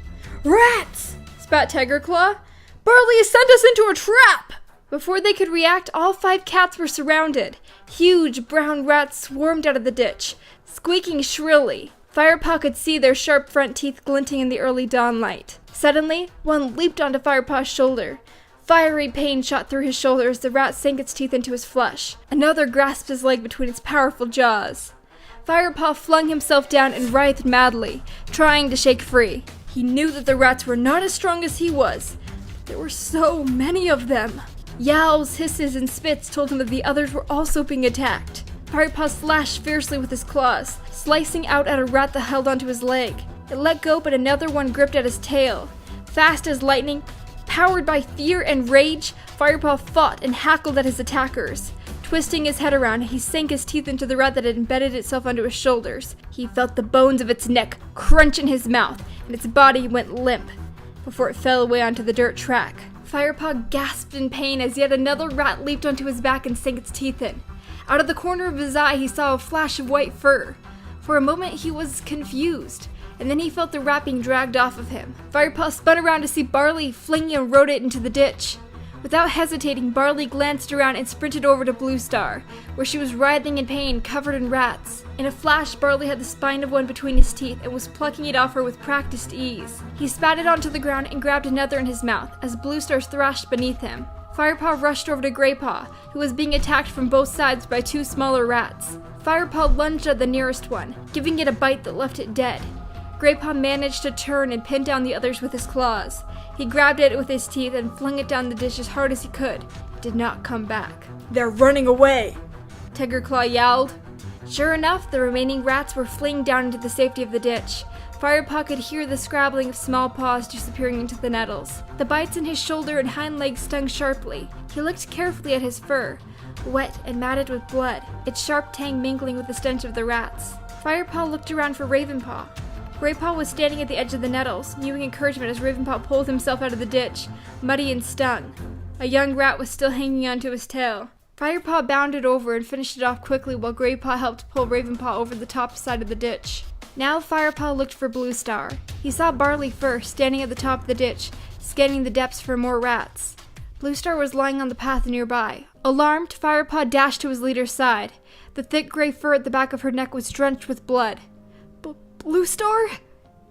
Rats! Spat Tigerclaw. Barley has sent us into a trap! Before they could react, all 5 cats were surrounded. Huge brown rats swarmed out of the ditch, squeaking shrilly. Firepaw could see their sharp front teeth glinting in the early dawn light. Suddenly, one leaped onto Firepaw's shoulder. Fiery pain shot through his shoulder as the rat sank its teeth into his flesh. Another grasped his leg between its powerful jaws. Firepaw flung himself down and writhed madly, trying to shake free. He knew that the rats were not as strong as he was. There were so many of them. Yowls, hisses, and spits told him that the others were also being attacked. Firepaw slashed fiercely with his claws, slicing out at a rat that held onto his leg. It let go, but another one gripped at his tail. Fast as lightning, powered by fear and rage, Firepaw fought and hackled at his attackers. Twisting his head around, he sank his teeth into the rat that had embedded itself onto his shoulders. He felt the bones of its neck crunch in his mouth, and its body went limp before it fell away onto the dirt track. Firepaw gasped in pain as yet another rat leaped onto his back and sank its teeth in. Out of the corner of his eye, he saw a flash of white fur. For a moment, he was confused, and then he felt the rat being dragged off of him. Firepaw spun around to see Barley flinging a rodent into the ditch. Without hesitating, Barley glanced around and sprinted over to Bluestar, where she was writhing in pain, covered in rats. In a flash, Barley had the spine of one between his teeth and was plucking it off her with practiced ease. He spat it onto the ground and grabbed another in his mouth as Bluestar thrashed beneath him. Firepaw rushed over to Greypaw, who was being attacked from both sides by 2 smaller rats. Firepaw lunged at the nearest one, giving it a bite that left it dead. Greypaw managed to turn and pin down the others with his claws. He grabbed it with his teeth and flung it down the ditch as hard as he could. It did not come back. "They're running away!" Tigerclaw yowled. Sure enough, the remaining rats were fleeing down into the safety of the ditch. Firepaw could hear the scrabbling of small paws disappearing into the nettles. The bites in his shoulder and hind legs stung sharply. He looked carefully at his fur, wet and matted with blood, its sharp tang mingling with the stench of the rats. Firepaw looked around for Ravenpaw. Greypaw was standing at the edge of the nettles, mewing encouragement as Ravenpaw pulled himself out of the ditch, muddy and stung. A young rat was still hanging onto his tail. Firepaw bounded over and finished it off quickly while Greypaw helped pull Ravenpaw over the top side of the ditch. Now Firepaw looked for Bluestar. He saw Barley first, standing at the top of the ditch, scanning the depths for more rats. Bluestar was lying on the path nearby, Alarmed, Firepaw dashed to his leader's side. The thick gray fur at the back of her neck was drenched with blood. Blue Star?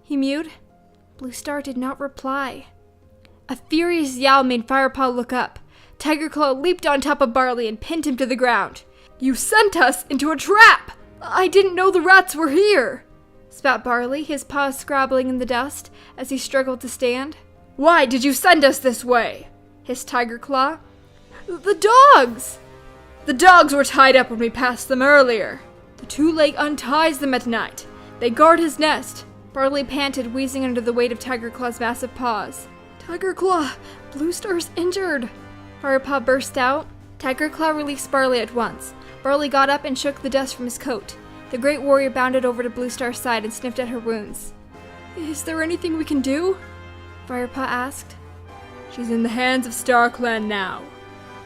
He mewed. Blue Star did not reply. A furious yowl made Firepaw look up. Tiger Claw leaped on top of Barley and pinned him to the ground. You sent us into a trap! I didn't know the rats were here! Spat Barley, his paws scrabbling in the dust as he struggled to stand. Why did you send us this way? Hissed Tiger Claw. The dogs! The dogs were tied up when we passed them earlier. The two-leg unties them at night. They guard his nest. Barley panted, wheezing under the weight of Tiger Claw's massive paws. Tiger Claw, Blue Star's injured. Firepaw burst out. Tiger Claw released Barley at once. Barley got up and shook the dust from his coat. The great warrior bounded over to Blue Star's side and sniffed at her wounds. Is there anything we can do? Firepaw asked. She's in the hands of StarClan now,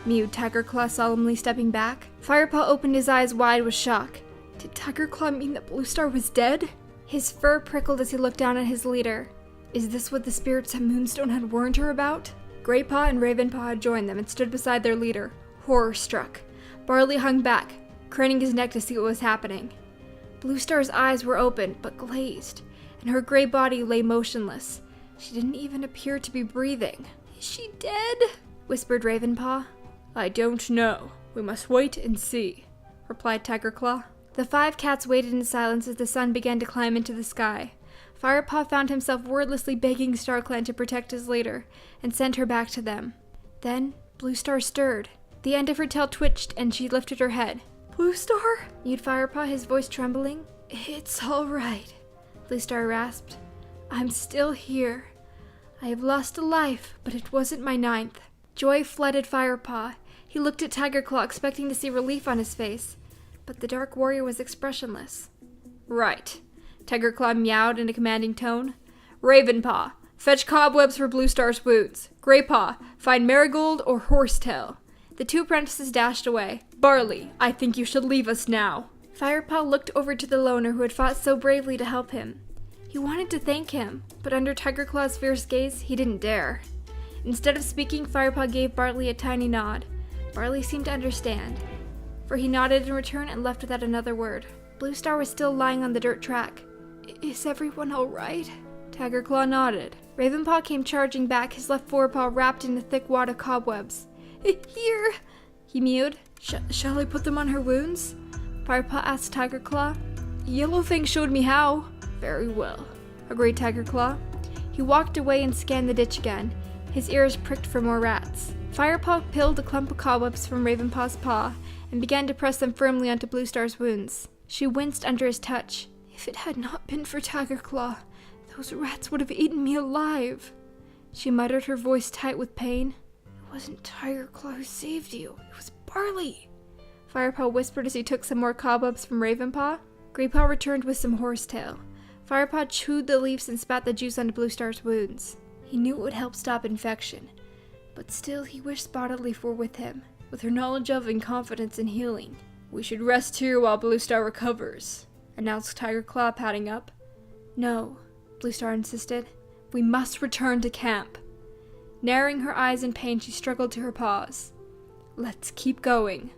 mewed Tiger Claw, solemnly stepping back. Firepaw opened his eyes wide with shock. Did Tiger Claw mean that Blue Star was dead? His fur prickled as he looked down at his leader. Is this what the spirits at Moonstone had warned her about? Greypaw and Ravenpaw had joined them and stood beside their leader, horror-struck. Barley hung back, craning his neck to see what was happening. Blue Star's eyes were open, but glazed, and her gray body lay motionless. She didn't even appear to be breathing. Is she dead? Whispered Ravenpaw. I don't know. We must wait and see, replied Tiger Claw. The 5 cats waited in silence as the sun began to climb into the sky. Firepaw found himself wordlessly begging StarClan to protect his leader, and sent her back to them. Then, Blue Star stirred. The end of her tail twitched, and she lifted her head. Blue Star? Mewed Firepaw, his voice trembling. It's all right, Blue Star rasped. I'm still here. I have lost a life, but it wasn't my 9th. Joy flooded Firepaw. He looked at Tiger Claw, expecting to see relief on his face. But the Dark Warrior was expressionless. Right. Tiger Claw meowed in a commanding tone. Ravenpaw, fetch cobwebs for Blue Star's wounds. Greypaw, find Marigold or Horsetail. The 2 apprentices dashed away. Barley, I think you should leave us now. Firepaw looked over to the loner who had fought so bravely to help him. He wanted to thank him, but under Tiger Claw's fierce gaze, he didn't dare. Instead of speaking, Firepaw gave Barley a tiny nod. Barley seemed to understand, for he nodded in return and left without another word. Blue Star was still lying on the dirt track. Is everyone all right? Tiger Claw nodded. Ravenpaw came charging back, his left forepaw wrapped in a thick wad of cobwebs. Here, he mewed. Shall I put them on her wounds? Firepaw asked Tiger Claw. Yellowfang showed me how. Very well, agreed Tiger Claw. He walked away and scanned the ditch again, his ears pricked for more rats. Firepaw peeled a clump of cobwebs from Ravenpaw's paw and began to press them firmly onto Blue Star's wounds. She winced under his touch. If it had not been for Tiger Claw, those rats would have eaten me alive. She muttered, her voice tight with pain. It wasn't Tiger Claw who saved you. It was Barley. Firepaw whispered as he took some more cobwebs from Ravenpaw. Greypaw returned with some horsetail. Firepaw chewed the leaves and spat the juice onto Blue Star's wounds. He knew it would help stop infection, but still he wished Spottedleaf were with him, with her knowledge of and confidence in healing. We should rest here while Blue Star recovers, announced Tiger Claw, padding up. No, Blue Star insisted. We must return to camp. Narrowing her eyes in pain, she struggled to her paws. Let's keep going.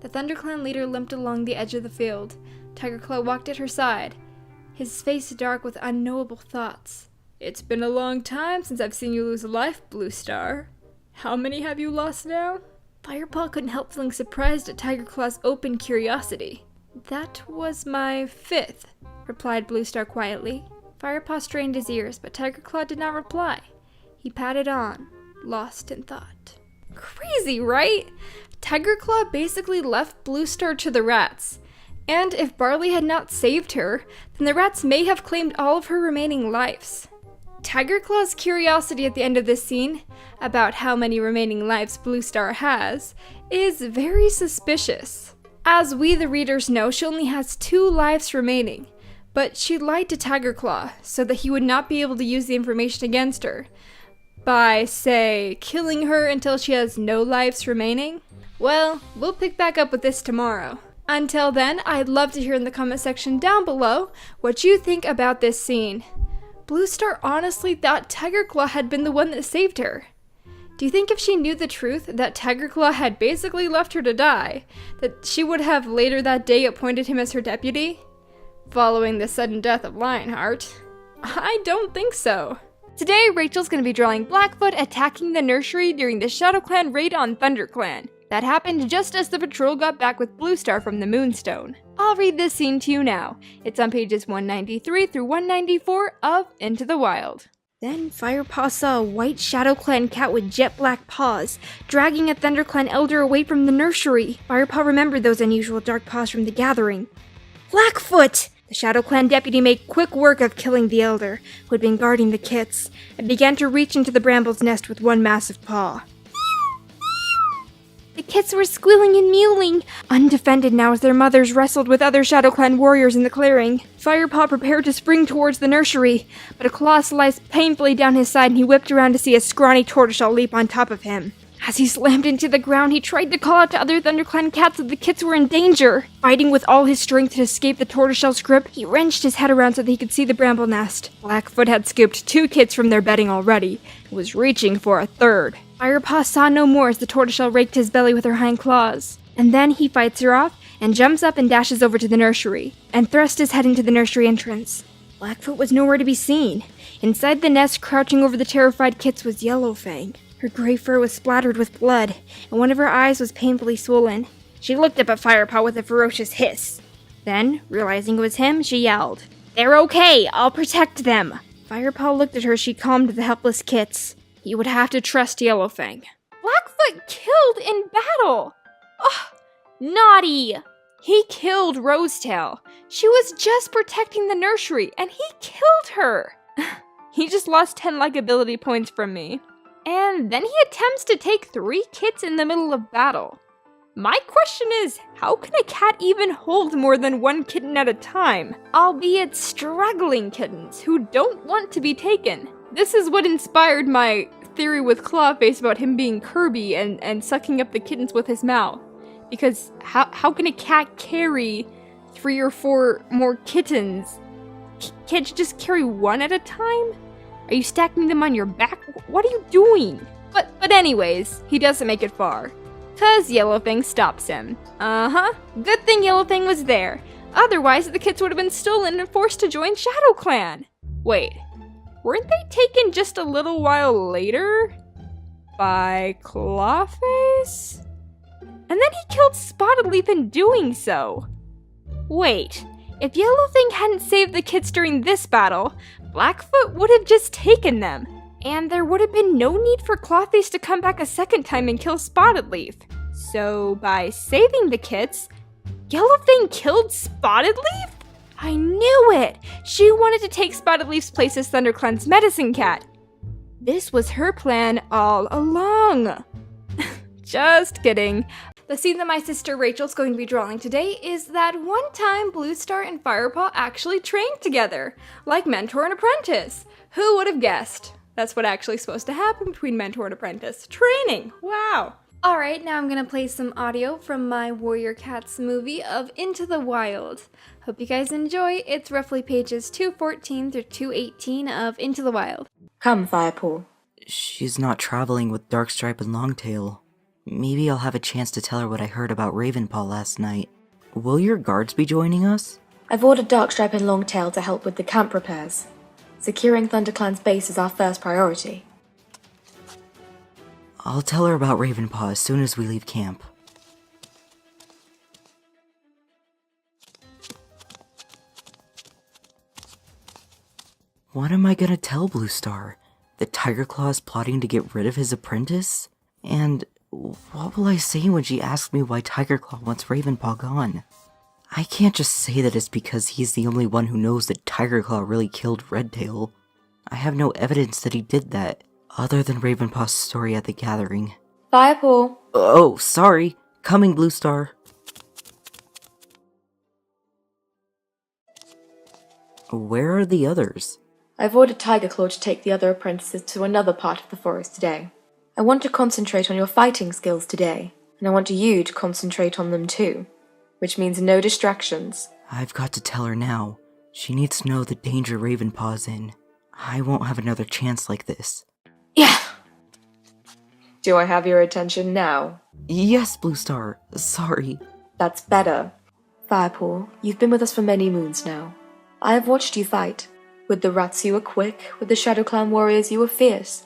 The ThunderClan leader limped along the edge of the field. Tiger Claw walked at her side, his face dark with unknowable thoughts. It's been a long time since I've seen you lose a life, Blue Star. How many have you lost now? Firepaw couldn't help feeling surprised at Tiger Claw's open curiosity. That was my 5th, replied Blue Star quietly. Firepaw strained his ears, but Tiger Claw did not reply. He padded on, lost in thought. Crazy, right? Tiger Claw basically left Blue Star to the rats. And if Barley had not saved her, then the rats may have claimed all of her remaining lives. Tiger Claw's curiosity at the end of this scene, about how many remaining lives Blue Star has, is very suspicious. As we the readers know, she only has 2 lives remaining, but she lied to Tiger Claw so that he would not be able to use the information against her, by, say, killing her until she has no lives remaining. Well, we'll pick back up with this tomorrow. Until then, I'd love to hear in the comment section down below what you think about this scene. Blue Star honestly thought Tiger Claw had been the one that saved her. Do you think if she knew the truth that Tiger Claw had basically left her to die, that she would have later that day appointed him as her deputy? Following the sudden death of Lionheart? I don't think so. Today, Rachel's going to be drawing Blackfoot attacking the nursery during the ShadowClan raid on ThunderClan. That happened just as the patrol got back with Bluestar from the Moonstone. I'll read this scene to you now. It's on pages 193 through 194 of Into the Wild. Then Firepaw saw a white ShadowClan cat with jet black paws, dragging a ThunderClan elder away from the nursery. Firepaw remembered those unusual dark paws from the gathering. Blackfoot! The ShadowClan deputy made quick work of killing the elder, who had been guarding the kits, and began to reach into the bramble's nest with one massive paw. The kits were squealing and mewling, undefended now as their mothers wrestled with other ShadowClan warriors in the clearing. Firepaw prepared to spring towards the nursery, but a claw sliced painfully down his side and he whipped around to see a scrawny tortoiseshell leap on top of him. As he slammed into the ground, he tried to call out to other ThunderClan cats that the kits were in danger. Fighting with all his strength to escape the tortoiseshell's grip, he wrenched his head around so that he could see the bramble nest. Blackfoot had scooped 2 kits from their bedding already, and was reaching for a third. Firepaw saw no more as the tortoiseshell raked his belly with her hind claws. And then he fights her off, and jumps up and dashes over to the nursery, and thrusts his head into the nursery entrance. Blackfoot was nowhere to be seen. Inside the nest, crouching over the terrified kits, was Yellowfang. Her gray fur was splattered with blood, and one of her eyes was painfully swollen. She looked up at Firepaw with a ferocious hiss. Then, realizing it was him, she yelled, "They're okay! I'll protect them!" Firepaw looked at her as she calmed the helpless kits. You would have to trust Yellowfang. Blackfoot killed in battle! Ugh, naughty! He killed Rosetail. She was just protecting the nursery, and he killed her! He just lost 10 likability points from me. And then he attempts to take 3 kits in the middle of battle. My question is, how can a cat even hold more than 1 kitten at a time? Albeit struggling kittens who don't want to be taken. This is what inspired my theory with Clawface about him being Kirby and sucking up the kittens with his mouth. Because how can a cat carry 3 or 4 more kittens? Can't you just carry 1 at a time? Are you stacking them on your back? What are you doing? But anyways, he doesn't make it far. 'Cause Yellowfang stops him. Good thing Yellowfang was there. Otherwise, the kits would have been stolen and forced to join ShadowClan. Wait, weren't they taken just a little while later? By Clawface? And then he killed Spotted Leaf in doing so. Wait, if Yellowfang hadn't saved the kits during this battle, Blackfoot would have just taken them. And there would have been no need for Clawface to come back a second time and kill Spotted Leaf. So by saving the kits, Yellowfang killed Spotted Leaf? I knew it! She wanted to take Spotted Leaf's place as ThunderClan's medicine cat. This was her plan all along. Just kidding. The scene that my sister Rachel's going to be drawing today is that one time Bluestar and Firepaw actually trained together, like mentor and apprentice. Who would have guessed? That's what actually is supposed to happen between mentor and apprentice. Training! Wow! Alright, now I'm gonna play some audio from my Warrior Cats movie of Into the Wild. Hope you guys enjoy. It's roughly pages 214 through 218 of Into the Wild. Come, Firepaw. She's not traveling with Darkstripe and Longtail. Maybe I'll have a chance to tell her what I heard about Ravenpaw last night. Will your guards be joining us? I've ordered Darkstripe and Longtail to help with the camp repairs. Securing ThunderClan's base is our first priority. I'll tell her about Ravenpaw as soon as we leave camp. What am I gonna tell Bluestar? That Tigerclaw is plotting to get rid of his apprentice? And what will I say when she asks me why Tigerclaw wants Ravenpaw gone? I can't just say that it's because he's the only one who knows that Tigerclaw really killed Redtail. I have no evidence that he did that, other than Ravenpaw's story at the gathering. Firepaw. Oh, sorry. Coming, Bluestar. Where are the others? I've ordered Tigerclaw to take the other apprentices to another part of the forest today. I want to concentrate on your fighting skills today, and I want you to concentrate on them too, which means no distractions. I've got to tell her now. She needs to know the danger Ravenpaw's in. I won't have another chance like this. Yeah! Do I have your attention now? Yes, Blue Star. Sorry. That's better. Firepaw, you've been with us for many moons now. I have watched you fight. With the rats you were quick, with the Shadow Clan warriors you were fierce.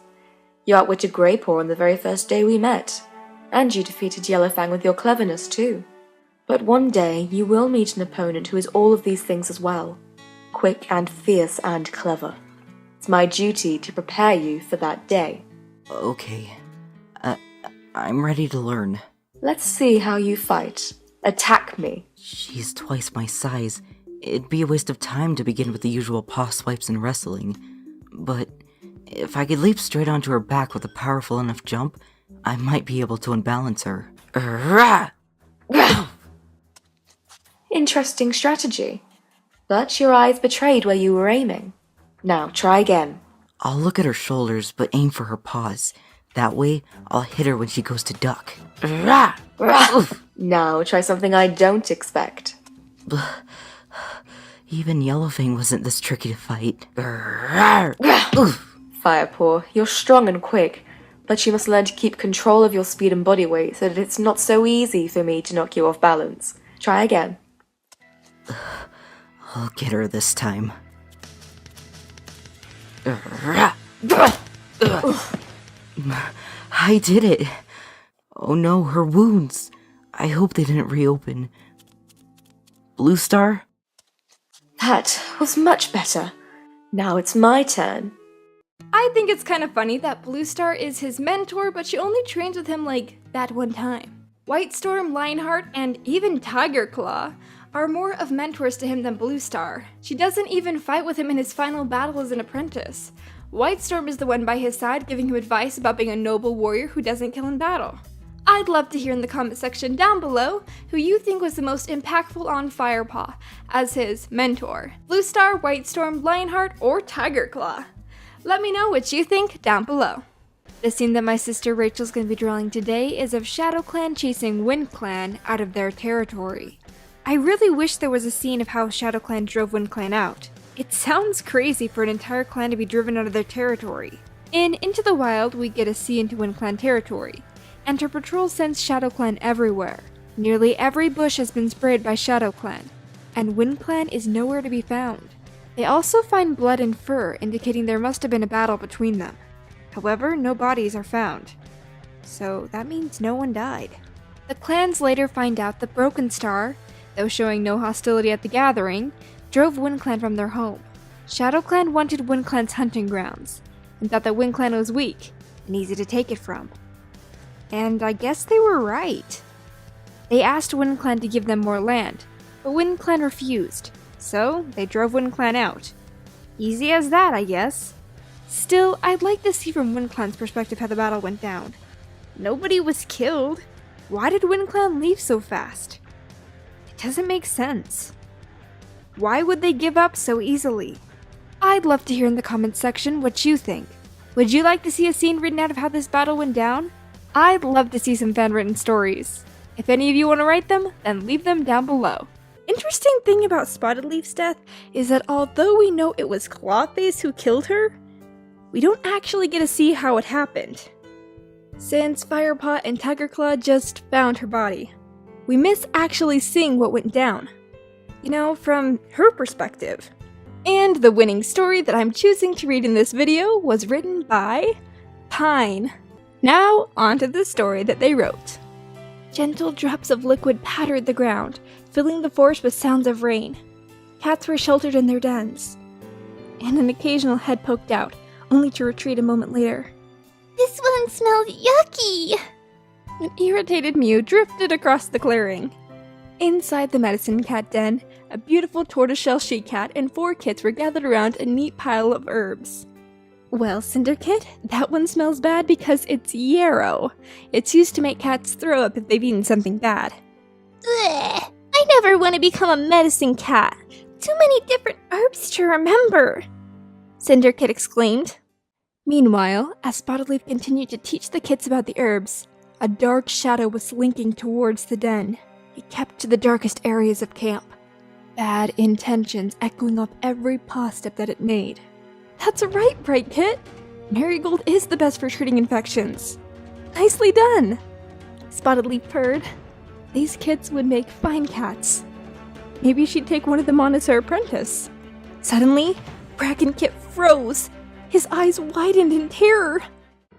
You outwitted Greypaw on the very first day we met, and you defeated Yellowfang with your cleverness too. But one day you will meet an opponent who is all of these things as well. Quick and fierce and clever. It's my duty to prepare you for that day. Okay. I'm ready to learn. Let's see how you fight. Attack me. She's twice my size. It'd be a waste of time to begin with the usual paw swipes and wrestling. But if I could leap straight onto her back with a powerful enough jump, I might be able to unbalance her. Interesting strategy. But your eyes betrayed where you were aiming. Now try again. I'll look at her shoulders, but aim for her paws. That way, I'll hit her when she goes to duck. Now try something I don't expect. Even Yellowfang wasn't this tricky to fight. Firepaw, you're strong and quick, but you must learn to keep control of your speed and body weight so that it's not so easy for me to knock you off balance. Try again. I'll get her this time. I did it. Oh no, her wounds. I hope they didn't reopen. Blue Star? That was much better. Now it's my turn. I think it's kind of funny that Blue Star is his mentor, but she only trains with him like that one time. White Storm, Lionheart, and even Tiger Claw are more of mentors to him than Blue Star. She doesn't even fight with him in his final battle as an apprentice. White Storm is the one by his side giving him advice about being a noble warrior who doesn't kill in battle. I'd love to hear in the comment section down below who you think was the most impactful on Firepaw as his mentor. Blue Star, White Storm, Lionheart, or Tiger Claw? Let me know what you think down below. The scene that my sister Rachel's going to be drawing today is of Shadow Clan chasing Wind Clan out of their territory. I really wish there was a scene of how Shadow Clan drove Wind Clan out. It sounds crazy for an entire clan to be driven out of their territory. In Into the Wild, we get to see into Wind Clan territory, and her patrol sends Shadow Clan everywhere. Nearly every bush has been sprayed by Shadow Clan, and Wind Clan is nowhere to be found. They also find blood and fur, indicating there must have been a battle between them. However, no bodies are found. So that means no one died. The clans later find out that Broken Star, though showing no hostility at the gathering, drove Wind Clan from their home. Shadow Clan wanted Wind Clan's hunting grounds, and thought that Wind Clan was weak and easy to take it from. And I guess they were right. They asked Wind Clan to give them more land, but Wind Clan refused, so they drove Wind Clan out. Easy as that, I guess. Still, I'd like to see from Wind Clan's perspective how the battle went down. Nobody was killed. Why did Wind Clan leave so fast? It doesn't make sense. Why would they give up so easily? I'd love to hear in the comments section what you think. Would you like to see a scene written out of how this battle went down? I'd love to see some fan-written stories. If any of you want to write them, then leave them down below. Interesting thing about Spotted Leaf's death is that although we know it was Clawface who killed her, we don't actually get to see how it happened, since Firepaw and Tiger Claw just found her body. We miss actually seeing what went down, you know, from her perspective. And the winning story that I'm choosing to read in this video was written by Pine. Now, onto the story that they wrote. Gentle drops of liquid pattered the ground, filling the forest with sounds of rain. Cats were sheltered in their dens, and an occasional head poked out, only to retreat a moment later. "This one smells yucky!" An irritated mew drifted across the clearing. Inside the medicine cat den, a beautiful tortoiseshell she-cat and 4 kits were gathered around a neat pile of herbs. "Well, Cinderkit, that one smells bad because it's yarrow. It's used to make cats throw up if they've eaten something bad." "Ugh, I never want to become a medicine cat. Too many different herbs to remember," Cinderkit exclaimed. Meanwhile, as Spotted Leaf continued to teach the kits about the herbs, a dark shadow was slinking towards the den. It kept to the darkest areas of camp, bad intentions echoing off every paw step that it made. "That's right, Bright Kit! Marigold is the best for treating infections." Nicely done! Spotted Leaf purred. These kids would make fine cats. Maybe she'd take one of them on as her apprentice. Suddenly, Bracken Kit froze. His eyes widened in terror.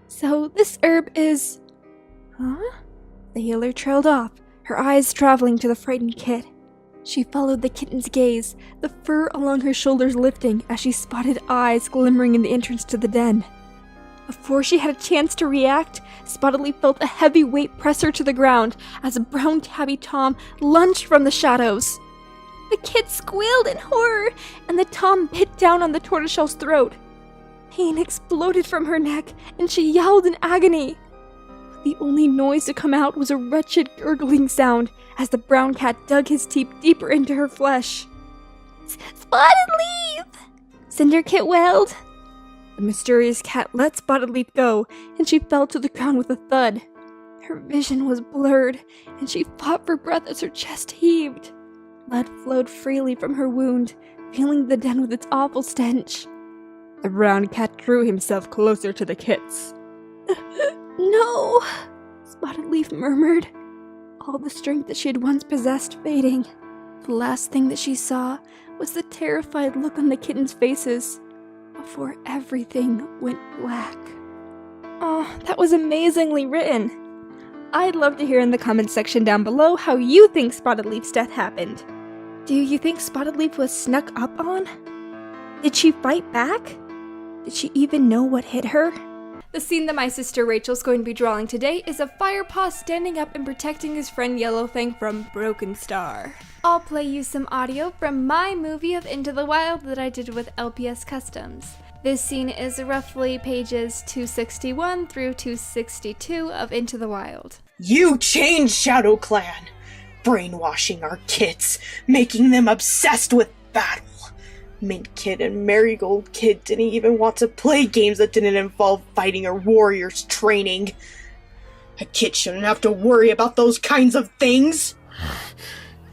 So this herb is... Huh? The healer trailed off, her eyes traveling to the frightened kit. She followed the kitten's gaze, the fur along her shoulders lifting as she spotted eyes glimmering in the entrance to the den. Before she had a chance to react, Spotted Leaf felt a heavy weight press her to the ground as a brown tabby tom lunged from the shadows. The kid squealed in horror, and the tom bit down on the tortoiseshell's throat. Pain exploded from her neck, and she yelled in agony. But the only noise to come out was a wretched gurgling sound as the brown cat dug his teeth deeper into her flesh. "Spotted Leaf!" Cinderkit wailed. The mysterious cat let Spotted Leaf go, and she fell to the ground with a thud. Her vision was blurred, and she fought for breath as her chest heaved. Blood flowed freely from her wound, filling the den with its awful stench. The brown cat drew himself closer to the kits. "No," Spotted Leaf murmured, all the strength that she had once possessed fading. The last thing that she saw was the terrified look on the kittens' faces before everything went black. Oh, that was amazingly written. I'd love to hear in the comments section down below how you think Spotted Leaf's death happened. Do you think Spotted Leaf was snuck up on? Did she fight back? Did she even know what hit her? The scene that my sister Rachel's going to be drawing today is a Firepaw standing up and protecting his friend Yellowfang from Broken Star. I'll play you some audio from my movie of Into the Wild that I did with LPS Customs. This scene is roughly pages 261 through 262 of Into the Wild. You changed Shadow Clan, brainwashing our kids, making them obsessed with battle. Mint Kid and Marigold Kid didn't even want to play games that didn't involve fighting or warriors training. A kid shouldn't have to worry about those kinds of things.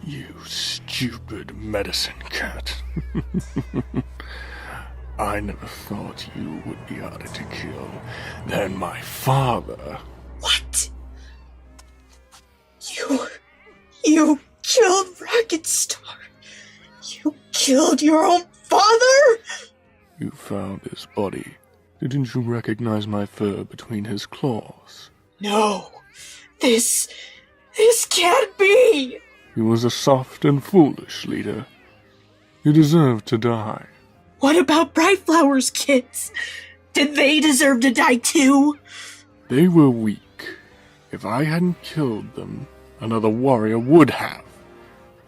You stupid medicine cat. I never thought you would be harder to kill than my father. What? You killed Rocket Star? You killed your own father? You found his body. Didn't you recognize my fur between his claws? No. This can't be! He was a soft and foolish leader. He deserved to die. What about Brightflower's kids? Did they deserve to die too? They were weak. If I hadn't killed them, another warrior would have.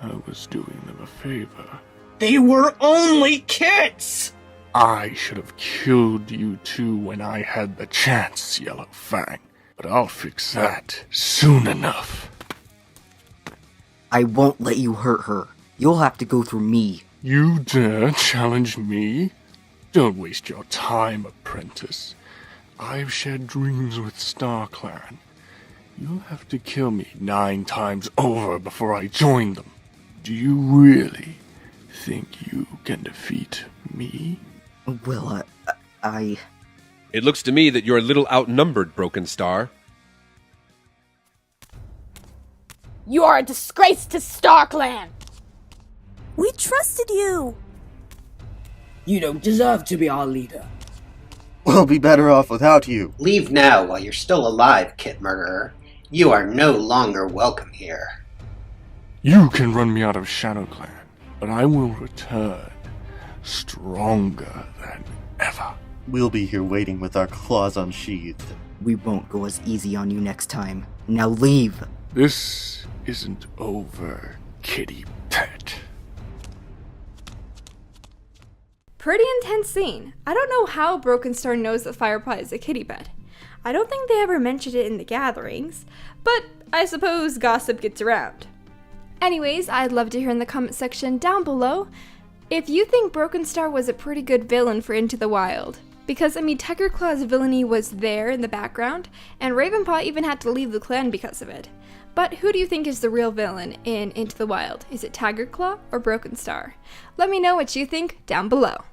I was doing them a favor. They were only kids! I should have killed you too when I had the chance, Yellowfang. But I'll fix that soon enough. I won't let you hurt her. You'll have to go through me. You dare challenge me? Don't waste your time, apprentice. I've shared dreams with StarClan. You'll have to kill me 9 times over before I join them. Do you really think you can defeat me? Well, I... It looks to me that you're a little outnumbered, Broken Star. You are a disgrace to StarClan! We trusted you! You don't deserve to be our leader. We'll be better off without you. Leave now while you're still alive, Kit Murderer. You are no longer welcome here. You can run me out of ShadowClan, but I will return stronger than ever. We'll be here waiting with our claws unsheathed. We won't go as easy on you next time. Now leave! This isn't over, kitty pet. Pretty intense scene. I don't know how Broken Star knows that Firepaw is a kitty pet. I don't think they ever mentioned it in the gatherings, but I suppose gossip gets around. Anyways, I'd love to hear in the comment section down below if you think Broken Star was a pretty good villain for Into the Wild. Because, I mean, Tiger Claw's villainy was there in the background, and Ravenpaw even had to leave the clan because of it. But who do you think is the real villain in Into the Wild? Is it Tiger Claw or Broken Star? Let me know what you think down below.